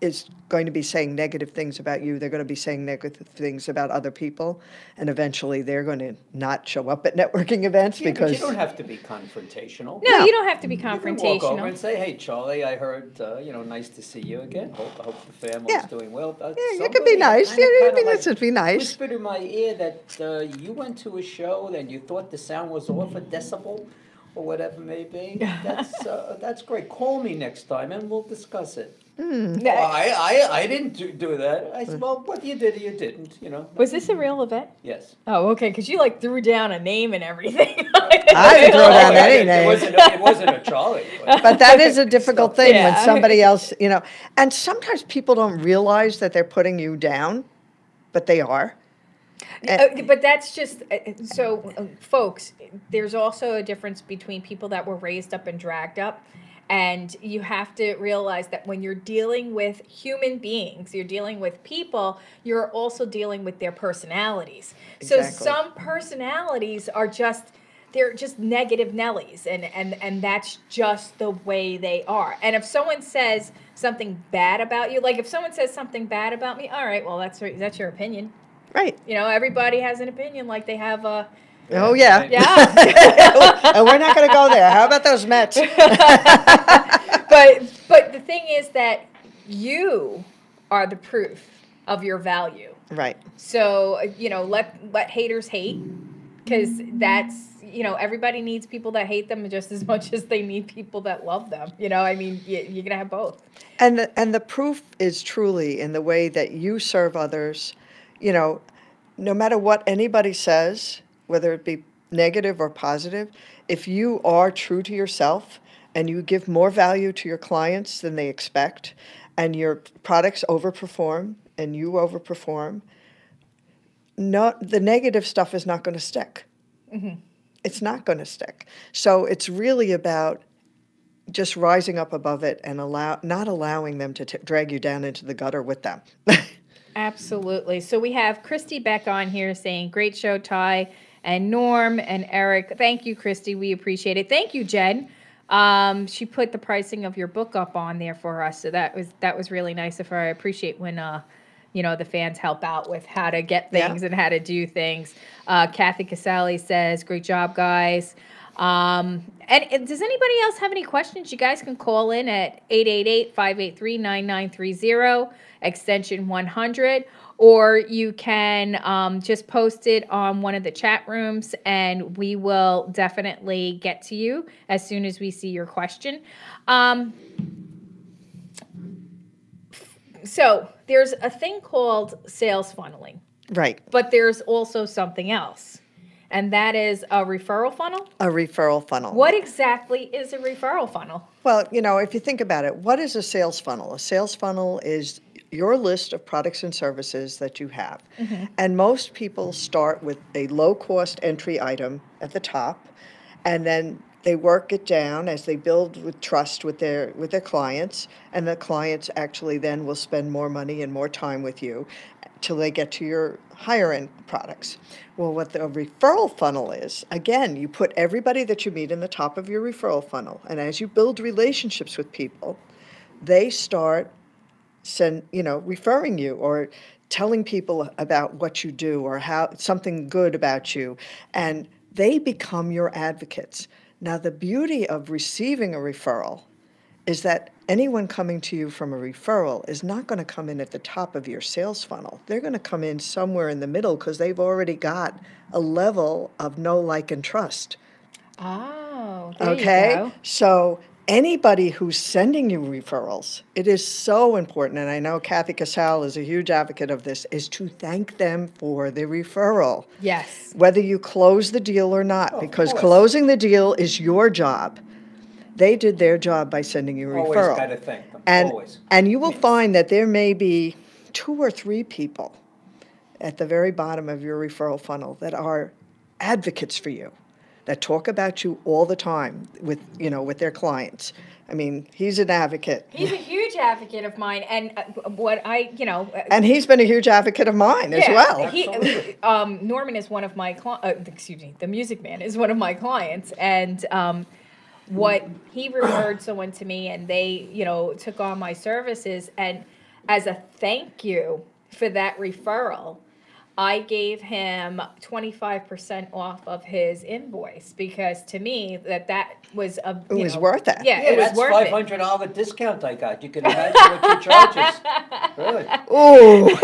Speaker 2: is going to be saying negative things about you. They're going to be saying negative things about other people, and eventually they're going to not show up at networking events
Speaker 6: Yeah,
Speaker 2: because
Speaker 6: but you don't have to be confrontational.
Speaker 5: No, you don't have to be
Speaker 6: You can walk over
Speaker 5: confrontational.
Speaker 6: and say, "Hey, Charlie, I heard, nice to see you again. I hope the family's
Speaker 2: Yeah.
Speaker 6: doing well."
Speaker 2: yeah, you can be nice. Yeah, you can just be nice.
Speaker 6: Whispered in my ear that you went to a show and you thought the sound was off a decibel or whatever it may be. That's great. Call me next time and we'll discuss it. Well, I didn't do that. I said, well, what you did or you didn't,
Speaker 5: Was this a real event?
Speaker 6: Yes.
Speaker 5: Oh, okay, because you like threw down a name and everything.
Speaker 2: I didn't throw down any name.
Speaker 6: It wasn't a Charlie.
Speaker 2: But that is a difficult thing when
Speaker 5: Yeah.
Speaker 2: somebody else, and sometimes people don't realize that they're putting you down, but they are.
Speaker 5: But that's just folks. There's also a difference between people that were raised up and dragged up, and you have to realize that when you're dealing with human beings, you're dealing with people. You're also dealing with their personalities.
Speaker 2: Exactly.
Speaker 5: So some personalities are they're just negative Nellies, and that's just the way they are. And if someone says something bad about you, like if someone says something bad about me, all right, well that's your opinion.
Speaker 2: Right.
Speaker 5: Everybody has an opinion, like they have a.
Speaker 2: Oh, yeah.
Speaker 5: Yeah.
Speaker 2: And we're not going to go there. How about those Mets?
Speaker 5: But the thing is that you are the proof of your value.
Speaker 2: Right.
Speaker 5: So, let haters hate, because that's, everybody needs people that hate them just as much as they need people that love them. You're going to have both.
Speaker 2: And the proof is truly in the way that you serve others. No matter what anybody says, whether it be negative or positive, if you are true to yourself and you give more value to your clients than they expect, and your products overperform and you overperform, the negative stuff is not going to stick. Mm-hmm. It's not going to stick. So it's really about just rising up above it and not allowing them to drag you down into the gutter with them.
Speaker 5: Absolutely. So we have Christy Beck on here saying, great show, Ty and Norm and Eric. Thank you, Christy. We appreciate it. Thank you, Jen. She put the pricing of your book up on there for us. So that was really nice of her. I appreciate when, the fans help out with how to get things and how to do things. Kathy Casale says, great job, guys. And does anybody else have any questions? You guys can call in at 888-583-9930, extension 100, or you can just post it on one of the chat rooms, and we will definitely get to you as soon as we see your question. So there's a thing called sales funneling.
Speaker 2: Right.
Speaker 5: But there's also something else. And that is a referral funnel?
Speaker 2: A referral funnel.
Speaker 5: What exactly is a referral funnel?
Speaker 2: Well, if you think about it, what is a sales funnel? A sales funnel is your list of products and services that you have. Mm-hmm. And most people start with a low-cost entry item at the top, and then they work it down as they build with trust with their clients, and the clients actually then will spend more money and more time with you till they get to your higher-end products. Well, what the referral funnel is, again, you put everybody that you meet in the top of your referral funnel, and as you build relationships with people, they start referring you or telling people about what you do or how something good about you, and they become your advocates. Now, the beauty of receiving a referral is that anyone coming to you from a referral is not going to come in at the top of your sales funnel. They're going to come in somewhere in the middle because they've already got a level of know, like, and trust.
Speaker 5: Oh, there
Speaker 2: okay?
Speaker 5: You go.
Speaker 2: So anybody who's sending you referrals, it is so important, and I know Kathy Casale is a huge advocate of this, is to thank them for the referral.
Speaker 5: Yes.
Speaker 2: Whether you close the deal or not, because closing the deal is your job. They did their job by sending you a referral.
Speaker 6: Always got to thank them, always.
Speaker 2: And you will find that there may be 2 or 3 people at the very bottom of your referral funnel that are advocates for you, that talk about you all the time with, with their clients. I mean, he's an advocate.
Speaker 5: He's a huge advocate of mine, and
Speaker 2: And he's been a huge advocate of mine as well.
Speaker 5: Norman is one of my the Music Man is one of my clients, and what he referred someone to me, and they, took on my services, and as a thank you for that referral, I gave him 25% off of his invoice, because to me that was
Speaker 2: it was worth it.
Speaker 5: Yeah, it was
Speaker 6: that's
Speaker 5: worth it.
Speaker 6: $500 discount I got. You can imagine what your charges. Really?
Speaker 2: Ooh.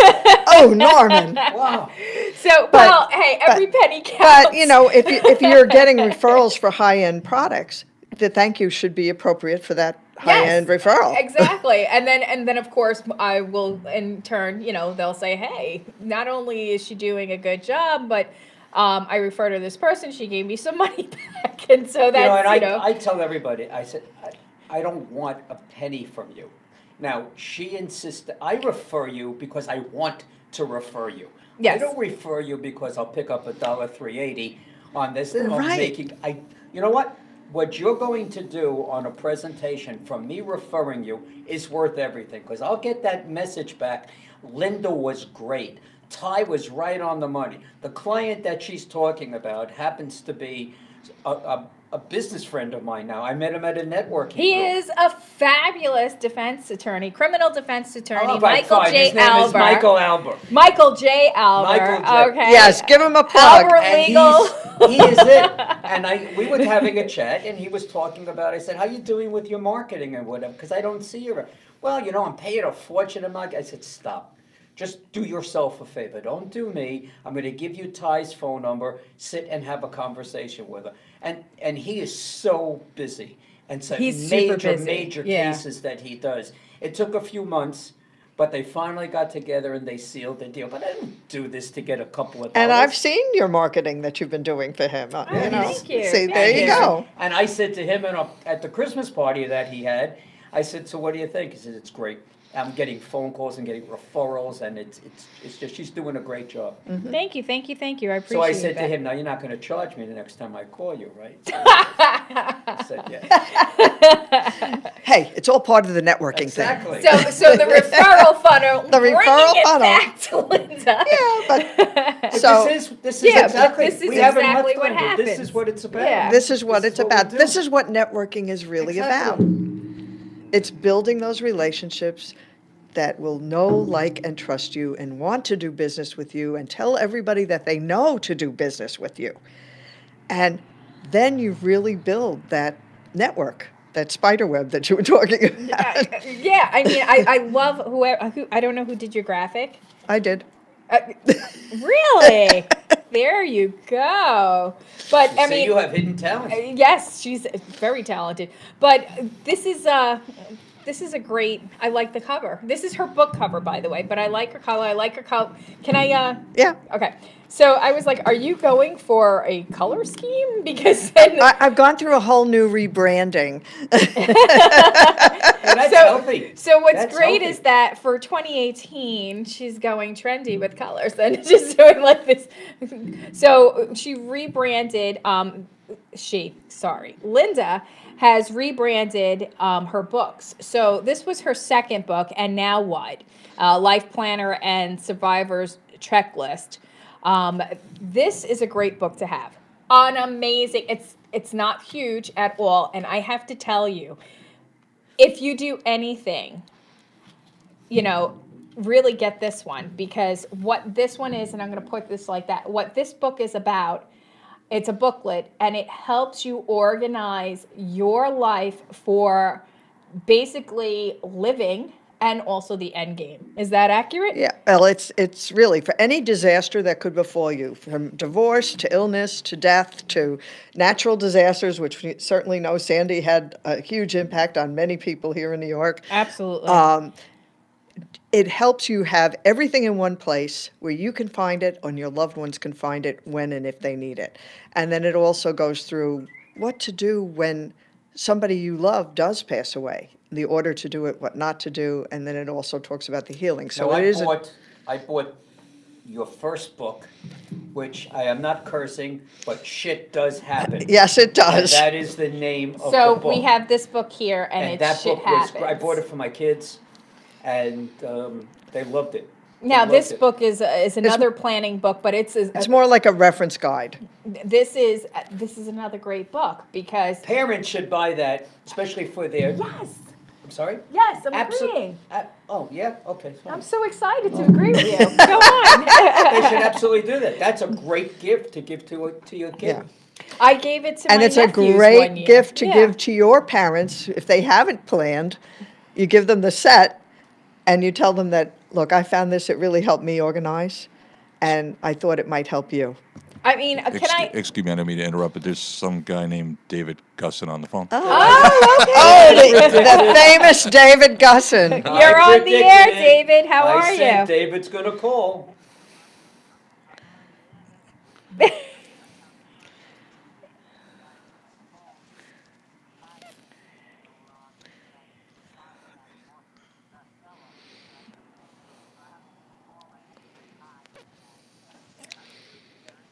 Speaker 2: Oh, Norman.
Speaker 6: Wow.
Speaker 5: So, hey, every penny counts.
Speaker 2: But, if you're getting referrals for high-end products, the thank you should be appropriate for that high-end referral.
Speaker 5: Exactly. And then of course I will in turn, they'll say, hey, not only is she doing a good job, but I referred her to this person, she gave me some money back. And so that's,
Speaker 6: I tell everybody, I said, I don't want a penny from you. Now, she insists, I refer you because I want to refer you.
Speaker 5: Yes.
Speaker 6: I don't refer you because I'll pick up $3.80 on this.
Speaker 2: Right.
Speaker 6: You know what? What you're going to do on a presentation from me referring you is worth everything, because I'll get that message back. Linda was great. Ty was right on the money. The client that she's talking about happens to be a business friend of mine now. I met him at a networking
Speaker 5: He
Speaker 6: group.
Speaker 5: is a fabulous defense attorney, criminal defense attorney,
Speaker 6: Oh,
Speaker 5: Michael J.
Speaker 6: His name is Michael Albert.
Speaker 5: Michael J. Albert.
Speaker 6: Michael J.
Speaker 5: Okay.
Speaker 2: Yes, give him a plug.
Speaker 5: Albert Legal.
Speaker 6: He is it. And we were having a chat, and he was talking about, I said, how you doing with your marketing and whatever? Because I don't see you. Well, I'm paying a fortune. I said, stop. Just do yourself a favor. Don't do me. I'm going to give you Ty's phone number. Sit and have a conversation with her. And he is so busy. And so
Speaker 5: He's super busy.
Speaker 6: major
Speaker 5: Yeah.
Speaker 6: cases that he does. It took a few months, but they finally got together and they sealed the deal. But I didn't do this to get a couple of dollars.
Speaker 2: And I've seen your marketing that you've been doing for him.
Speaker 5: Thank you.
Speaker 2: See,
Speaker 5: Thank
Speaker 2: there you go.
Speaker 6: And I said to him at the Christmas party that he had, I said, so what do you think? He said, it's great. I'm getting phone calls and getting referrals, and it's just, she's doing a great job.
Speaker 2: Mm-hmm.
Speaker 5: Thank you. I appreciate
Speaker 6: So I said
Speaker 5: that.
Speaker 6: to him, now you're not going to charge me the next time I call you, right? So I said, yeah.
Speaker 2: Hey, it's all part of the networking
Speaker 6: Exactly.
Speaker 5: So the referral funnel,
Speaker 2: The referral
Speaker 5: bringing
Speaker 2: funnel.
Speaker 5: it back to Linda.
Speaker 2: thing. Yeah, but
Speaker 6: So
Speaker 2: so
Speaker 6: this is
Speaker 5: Yeah, but
Speaker 6: exactly,
Speaker 5: this is
Speaker 6: we haven't
Speaker 5: exactly
Speaker 6: left
Speaker 5: what
Speaker 6: Linda. This
Speaker 5: happens.
Speaker 6: is what it's about.
Speaker 5: Yeah.
Speaker 2: this is what
Speaker 6: This
Speaker 2: it's
Speaker 6: is what
Speaker 2: about.
Speaker 6: we do.
Speaker 2: This is what networking is really
Speaker 6: Exactly.
Speaker 2: about. It's building those relationships that will know, like, and trust you and want to do business with you and tell everybody that they know to do business with you. And then you really build that network, that spider web that you were talking about.
Speaker 5: Yeah, I mean, I love who I don't know who did your graphic.
Speaker 2: I did.
Speaker 5: Really? There you go. But I
Speaker 6: So
Speaker 5: mean,
Speaker 6: you have hidden talent.
Speaker 5: yes, she's very talented. But this is a great. I like the cover. This is her book cover, by the way. But I like her color. I like her color. Can I?
Speaker 2: Yeah.
Speaker 5: Okay. So I was like, "Are you going for a color scheme?" Because then,
Speaker 2: I've gone through a whole new rebranding.
Speaker 6: Well, that's healthy.
Speaker 5: So what's
Speaker 6: That's
Speaker 5: great
Speaker 6: healthy.
Speaker 5: is that for 2018, she's going trendy with colors and just doing like this. So she rebranded. Linda has rebranded her books. So this was her second book, and now what? Life Planner and Survivor's Checklist. This is a great book to have. An amazing. It's not huge at all, and I have to tell you, if you do anything, really get this one, because what this one is, and I'm going to put this like that, what this book is about, it's a booklet, and it helps you organize your life for basically living and also the end game. Is that accurate?
Speaker 2: Yeah, well, it's really for any disaster that could befall you, from divorce to illness to death to natural disasters, which we certainly know Sandy had a huge impact on many people here in New York.
Speaker 5: Absolutely.
Speaker 2: It helps you have everything in one place where you can find it and your loved ones can find it when and if they need it. And then it also goes through what to do when somebody you love does pass away. the order to do it, what not to do, and then it also talks about the healing. So
Speaker 6: Now,
Speaker 2: it is.
Speaker 6: I bought your first book, which I am not cursing, but shit does happen.
Speaker 2: Yes, it
Speaker 6: And
Speaker 2: does.
Speaker 6: that is the name of
Speaker 5: So
Speaker 6: the book.
Speaker 5: we have this book here, and it's
Speaker 6: that
Speaker 5: Shit
Speaker 6: book was,
Speaker 5: Happens.
Speaker 6: I bought it for my kids, and they loved it.
Speaker 5: Now,
Speaker 6: They
Speaker 5: this
Speaker 6: loved it.
Speaker 5: book is another planning book, but
Speaker 2: It's more like a reference guide.
Speaker 5: this is another great book because
Speaker 6: Parents should buy that, especially for their.
Speaker 5: yes,
Speaker 6: I'm sorry.
Speaker 5: yes, I'm
Speaker 6: Absol-
Speaker 5: agreeing.
Speaker 6: Oh yeah. Okay. Fine.
Speaker 5: I'm so excited to agree with you. Go on.
Speaker 6: They should absolutely do that. That's a great gift to give to your kid.
Speaker 2: Yeah.
Speaker 5: I gave it to
Speaker 2: And
Speaker 5: my
Speaker 2: it's a
Speaker 5: nephews
Speaker 2: great
Speaker 5: one year.
Speaker 2: gift to
Speaker 5: Yeah.
Speaker 2: give to your parents if they haven't planned. You give them the set and you tell them that, look, I found this, it really helped me organize, and I thought it might help you.
Speaker 5: I mean, can I?
Speaker 7: Excuse me, I don't mean to interrupt, but there's some guy named David Gusson on the phone.
Speaker 5: Oh, okay.
Speaker 2: Oh, the famous David Gusson.
Speaker 5: You're
Speaker 6: I
Speaker 5: on the air,
Speaker 6: predicted it.
Speaker 5: David. How
Speaker 6: I
Speaker 5: are
Speaker 6: said
Speaker 5: you?
Speaker 6: David's gonna call.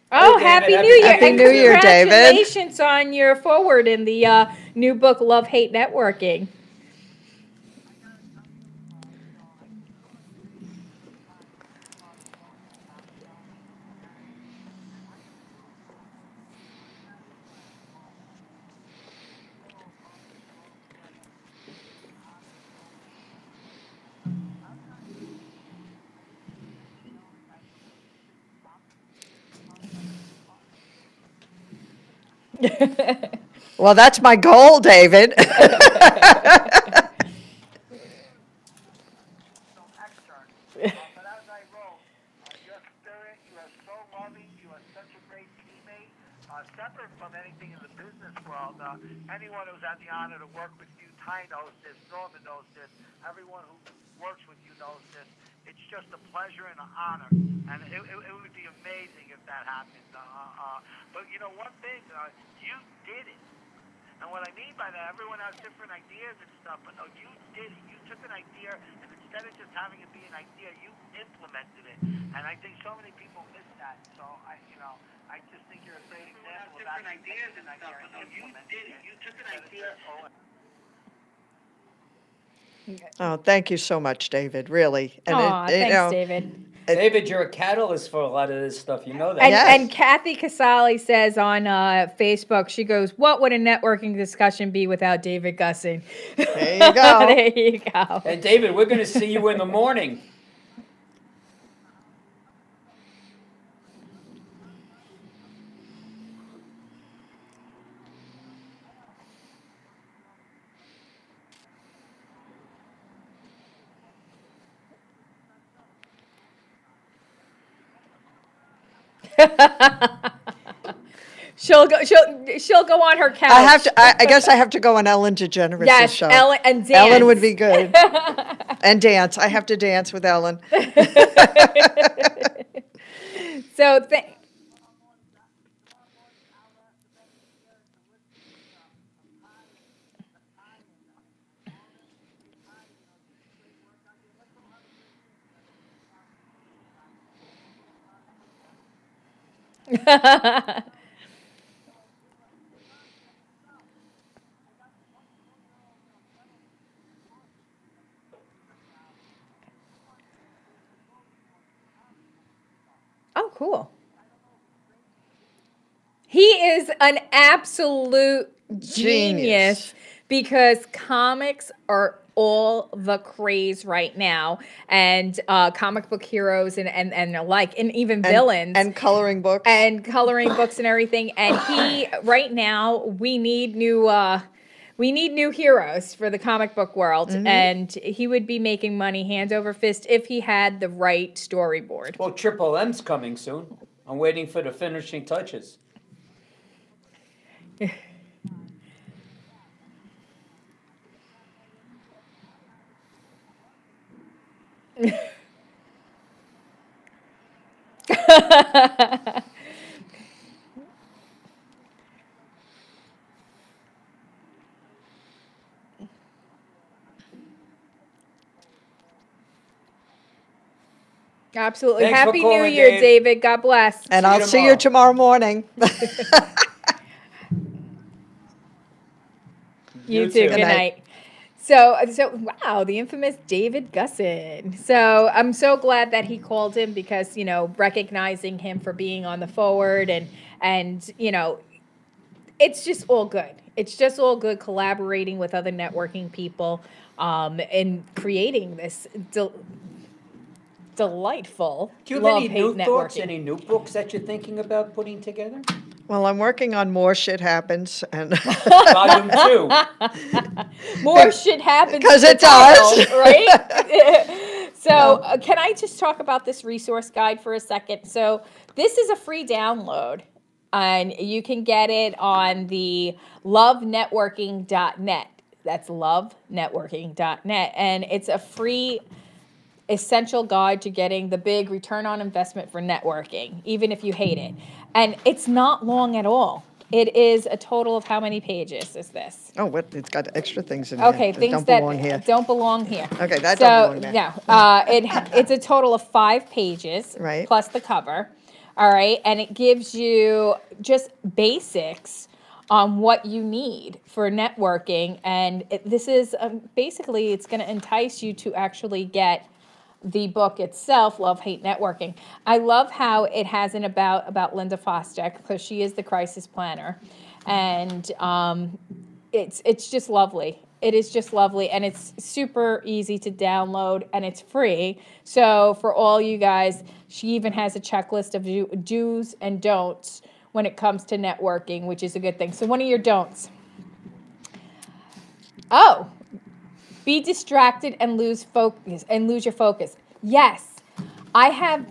Speaker 5: Oh,
Speaker 6: Hey,
Speaker 5: Happy
Speaker 6: David,
Speaker 5: New Year.
Speaker 2: Happy
Speaker 5: And
Speaker 2: New Year, David.
Speaker 5: Congratulations on your forward in the new book, Love, Hate Networking.
Speaker 2: Well, that's my goal, David.
Speaker 8: But as I wrote, your spirit, you are so loving, you are such a great teammate. Separate from anything in the business world, anyone who's had the honor to work with you, Ty knows this, Norman knows this, everyone who works with you knows this. It's just a pleasure and an honor, and it would be amazing if that happened. But you know one thing, you did it. And what I mean by that, everyone has different ideas and stuff, but no, you did it. You took an idea, and instead of just having it be an idea, you implemented it. And I think so many people miss that. So I just think you're a great example of that. Different ideas and stuff, but no, you did it. You took an idea.
Speaker 2: Oh, thank you so much, David, really. And
Speaker 5: Aw, thanks, David.
Speaker 6: David, you're a catalyst for a lot of this stuff. You know that.
Speaker 5: And,
Speaker 2: Yes.
Speaker 5: and Kathy Casali says on Facebook, she goes, "What would a networking discussion be without David Gusson?"
Speaker 2: There you go.
Speaker 5: There you go.
Speaker 6: And David, we're going to see you in the morning.
Speaker 5: She'll go on her couch.
Speaker 2: I have to. I guess I have to go on Ellen DeGeneres'
Speaker 5: Yes,
Speaker 2: show.
Speaker 5: Ellen and dance.
Speaker 2: Ellen would be good. And dance. I have to dance with Ellen.
Speaker 5: So oh, cool. He is an absolute genius because comics are all the craze right now, and comic book heroes and alike, and even villains.
Speaker 2: And coloring books.
Speaker 5: And coloring books and everything. And he, right now, we need new heroes for the comic book world. And he would be making money hand over fist if he had the right storyboard.
Speaker 6: Well, Triple M's coming soon. I'm waiting for the finishing touches.
Speaker 5: Absolutely.
Speaker 6: Thanks for
Speaker 5: Happy New
Speaker 6: calling,
Speaker 5: Year,
Speaker 6: Dave.
Speaker 5: David. God bless.
Speaker 2: And
Speaker 6: See you
Speaker 2: I'll see you tomorrow morning.
Speaker 5: You too. Good night. So wow, the infamous David Gussin. So I'm so glad that he called him because, you know, recognizing him for being on the forward and you know, it's just all good. It's just all good collaborating with other networking people and creating this delightful
Speaker 6: Do you have any
Speaker 5: love-hate
Speaker 6: new thoughts,
Speaker 5: networking.
Speaker 6: any new books that you're thinking about putting together?
Speaker 2: Well, I'm working on More Shit Happens, and
Speaker 6: Volume 2.
Speaker 5: More shit happens
Speaker 2: 'Cause
Speaker 5: in
Speaker 2: it
Speaker 5: the title,
Speaker 2: does.
Speaker 5: right? So can I just talk about this resource guide for a second? So this is a free download, and you can get it on the lovenetworking.net. That's lovenetworking.net, and it's a free essential guide to getting the big return on investment for networking, even if you hate it. And it's not long at all. It is a total of how many pages is this?
Speaker 2: oh, what? It's got extra things in here
Speaker 5: Okay,
Speaker 2: that
Speaker 5: things
Speaker 2: don't
Speaker 5: that
Speaker 2: belong here.
Speaker 5: don't belong here.
Speaker 2: Okay, that
Speaker 5: So,
Speaker 2: don't belong there.
Speaker 5: no, it's a total of 5 pages,
Speaker 2: Right.
Speaker 5: plus the cover. All right, and it gives you just basics on what you need for networking, and this is basically it's going to entice you to actually get the book itself, Love Hate Networking. I love how it has an about Linda Fostek because she is the crisis planner, and it's just lovely. It is just lovely, and it's super easy to download, and it's free. So for all you guys, she even has a checklist of do's and don'ts when it comes to networking, which is a good thing. So one of your don'ts. Oh, be distracted and lose focus and lose your focus. Yes, I've had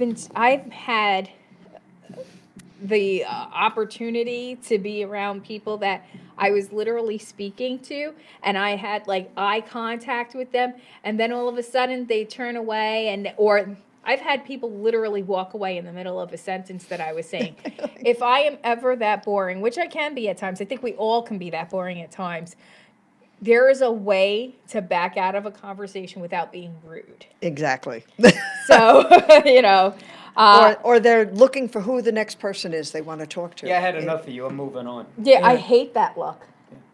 Speaker 5: the opportunity to be around people that I was literally speaking to, and I had like eye contact with them, and then all of a sudden they turn away, or I've had people literally walk away in the middle of a sentence that I was saying. If I am ever that boring, which I can be at times, I think we all can be that boring at times. There is a way to back out of a conversation without being rude.
Speaker 2: Exactly.
Speaker 5: So, you know.
Speaker 2: Or they're looking for who the next person is they want to talk to.
Speaker 6: Yeah, I had enough of you. I'm moving on.
Speaker 5: Yeah, I hate that look.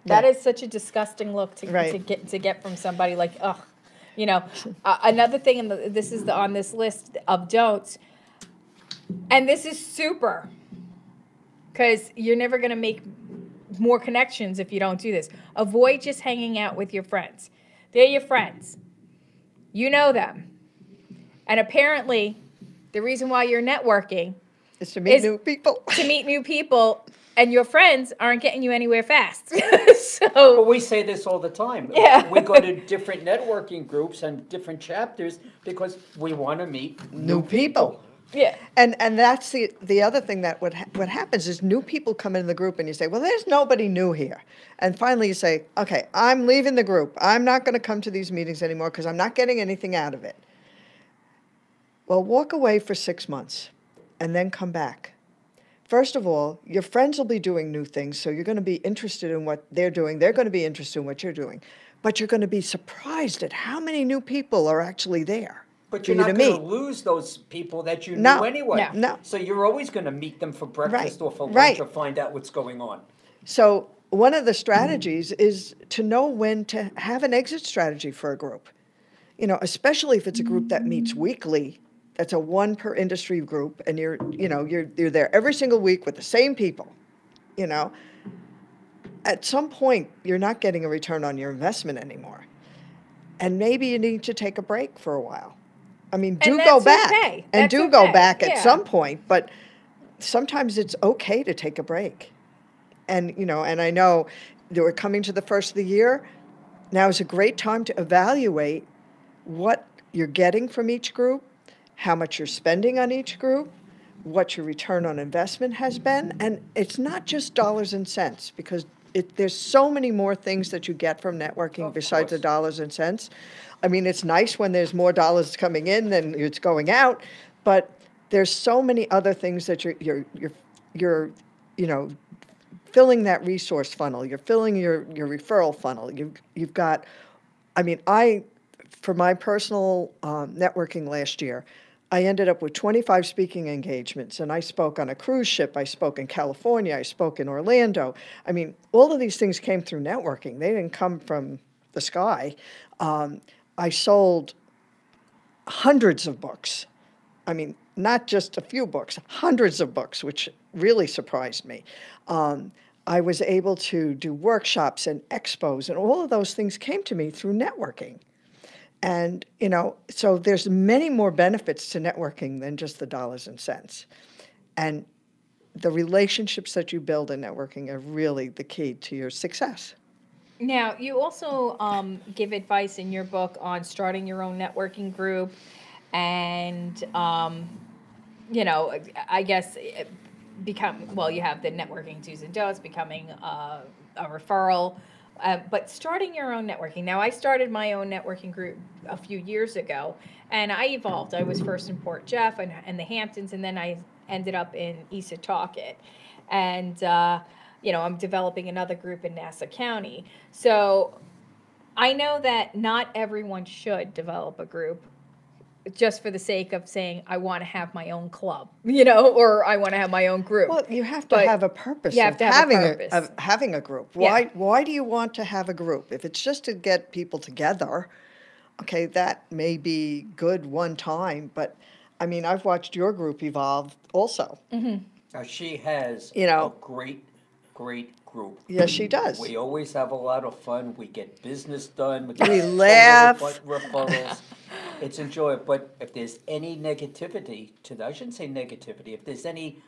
Speaker 5: That is such a disgusting look to
Speaker 2: Right.
Speaker 5: get from somebody. Like, ugh, you know. Another thing, this is on this list of don'ts, and this is super, because you're never going to make more connections if you don't do this. Avoid just hanging out with your friends. They're your friends. You know them. And apparently, the reason why you're networking
Speaker 2: is to meet new people.
Speaker 5: To meet new people, and your friends aren't getting you anywhere fast.
Speaker 6: But we say this all the time.
Speaker 5: Yeah.
Speaker 6: We go to different networking groups and different chapters because we want to meet
Speaker 2: New people.
Speaker 5: Yeah.
Speaker 2: And that's the other thing that what happens is new people come into the group and you say, well, there's nobody new here. And finally you say, okay, I'm leaving the group. I'm not going to come to these meetings anymore because I'm not getting anything out of it. Well, walk away for 6 months and then come back. First of all, your friends will be doing new things, so you're going to be interested in what they're doing. They're going to be interested in what you're doing. But you're going to be surprised at how many new people are actually there.
Speaker 6: But you're not going to lose those people that you knew anyway.
Speaker 2: No.
Speaker 6: So you're always going to meet them for breakfast or for lunch
Speaker 2: Right.
Speaker 6: or find out what's going on.
Speaker 2: So one of the strategies is to know when to have an exit strategy for a group. You know, especially if it's a group that meets weekly. That's a 1 per industry group, and you're there every single week with the same people. You know, at some point you're not getting a return on your investment anymore, and maybe you need to take a break for a while. I mean, do go back and do go back at some point, but sometimes it's okay to take a break. And and I know that we're coming to the first of the year. Now is a great time to evaluate what you're getting from each group, how much you're spending on each group, what your return on investment has been. And it's not just dollars and cents, because there's so many more things that you get from networking besides the dollars and cents. I mean, it's nice when there's more dollars coming in than it's going out, but there's so many other things that you're filling that resource funnel. You're filling your referral funnel. You've got, I mean, for my personal networking last year, I ended up with 25 speaking engagements, and I spoke on a cruise ship, I spoke in California, I spoke in Orlando. I mean, all of these things came through networking. They didn't come from the sky. I sold hundreds of books. I mean, not just a few books, hundreds of books, which really surprised me. I was able to do workshops and expos, and all of those things came to me through networking. And, you know, so there's many more benefits to networking than just the dollars and cents. And the relationships that you build in networking are really the key to your success.
Speaker 5: Now, you also give advice in your book on starting your own networking group and, you know, I guess you have the networking do's and don'ts, becoming a referral, but starting your own networking. Now, I started my own networking group a few years ago, and I evolved. I was first in Port Jeff and the Hamptons, and then I ended up in Esatucket. And, you know, I'm developing another group in Nassau County. So I know that not everyone should develop a group just for the sake of saying, I want to have my own club, you know, or I want to have my own group.
Speaker 2: Well, you have to have a purpose
Speaker 5: You have
Speaker 2: of
Speaker 5: to have
Speaker 2: having
Speaker 5: a purpose.
Speaker 2: of having a group.
Speaker 5: Yeah.
Speaker 2: Why do you want to have a group? If it's just to get people together, okay, that may be good one time, but I mean, I've watched your group evolve also.
Speaker 6: Now, she has
Speaker 2: You know.
Speaker 6: a great group.
Speaker 2: Yes, she does.
Speaker 6: We always have a lot of fun. We get business done. We
Speaker 2: We
Speaker 6: get
Speaker 2: laugh.
Speaker 6: referrals. It's enjoyable. But if there's any negativity to that, I shouldn't say negativity. If there's any,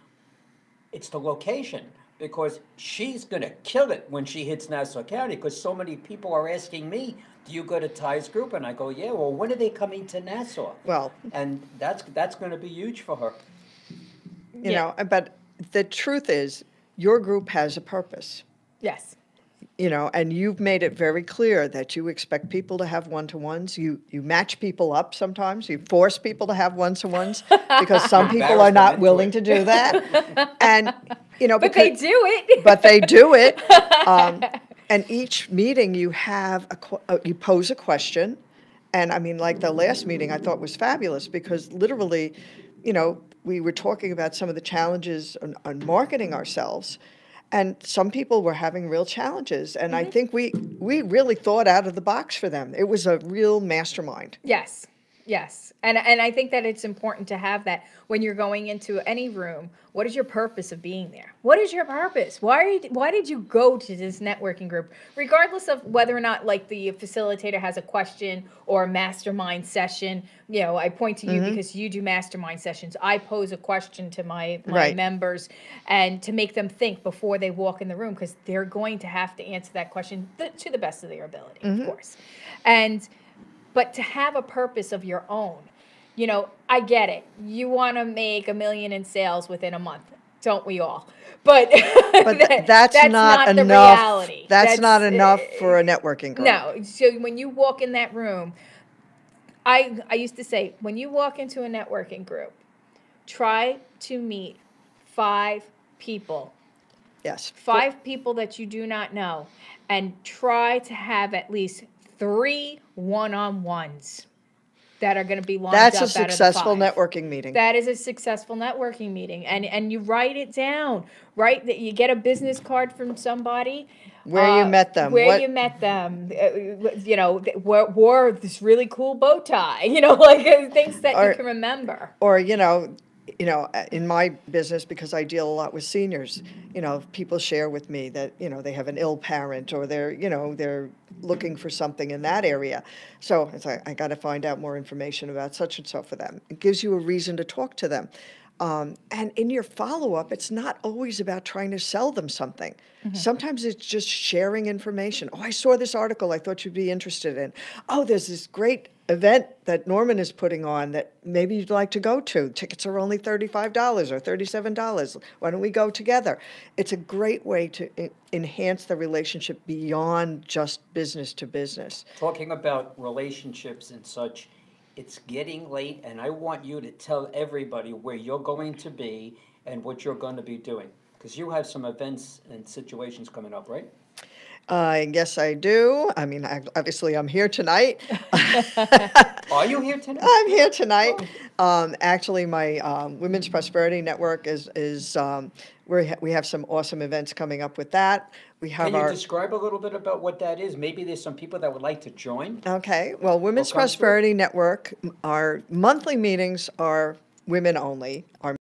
Speaker 6: it's the location. Because she's going to kill it when she hits Nassau County, because so many people are asking me, do you go to Ty's group? And I go, yeah, well, when are they coming to Nassau?
Speaker 2: Well,
Speaker 6: and that's going to be huge for her.
Speaker 2: you know, but the truth is, your group has a purpose.
Speaker 5: Yes.
Speaker 2: You know, and you've made it very clear that you expect people to have one-to-ones. You match people up sometimes. You force people to have one-to-ones because some people are not willing to do that. And, you know,
Speaker 5: But they do it.
Speaker 2: But they do it. And each meeting you have, you pose a question. And I mean, like the last meeting I thought was fabulous because literally, you know, we were talking about some of the challenges on marketing ourselves. And some people were having real challenges. And I think we really thought out of the box for them. It was a real mastermind.
Speaker 5: Yes. Yes. And I think that it's important to have that when you're going into any room. What is your purpose of being there? What is your purpose? Why did you go to this networking group? Regardless of whether or not like the facilitator has a question or a mastermind session, you know, I point to you because you do mastermind sessions. I pose a question to my members and to make them think before they walk in the room because they're going to have to answer that question to the best of their ability, of course. But to have a purpose of your own, you know, I get it. You want to make $1 million in sales within a month, don't we all? But
Speaker 2: that's not enough.
Speaker 5: The reality.
Speaker 2: That's not enough for a networking group.
Speaker 5: No. So when you walk in that room, I used to say, when you walk into a networking group, try to meet 5 people.
Speaker 2: Yes.
Speaker 5: 5 people that you do not know, and try to have at least 3 one-on-ones that are going to be lined
Speaker 2: That's
Speaker 5: up
Speaker 2: a
Speaker 5: out of the
Speaker 2: successful
Speaker 5: 5.
Speaker 2: networking meeting.
Speaker 5: That is a successful networking meeting, and you write it down. Right, that you get a business card from somebody.
Speaker 2: Where you met them.
Speaker 5: Where you met them. You know, wore this really cool bow tie. You know, like things that you can remember.
Speaker 2: Or you know, in my business, because I deal a lot with seniors, you know, people share with me that, you know, they have an ill parent or they're looking for something in that area. So it's like, I got to find out more information about such and so for them. It gives you a reason to talk to them. And in your follow-up, it's not always about trying to sell them something. Sometimes it's just sharing information. Oh, I saw this article I thought you'd be interested in. Oh, there's this great event that Norman is putting on that maybe you'd like to go to. Tickets are only $35 or $37. Why don't we go together? It's a great way to enhance the relationship beyond just business to business.
Speaker 6: Talking about relationships and such, it's getting late, and I want you to tell everybody where you're going to be and what you're going to be doing. Because you have some events and situations coming up, right?
Speaker 2: Yes, I do. I mean, obviously, I'm here tonight.
Speaker 6: Are you here tonight?
Speaker 2: I'm here tonight. Actually, my Women's Prosperity Network we have some awesome events coming up with that. We have
Speaker 6: Can you
Speaker 2: our
Speaker 6: describe a little bit about what that is? Maybe there's some people that would like to join.
Speaker 2: okay. Well, Women's
Speaker 6: come to it?
Speaker 2: Prosperity Network. Our monthly meetings are women only. Our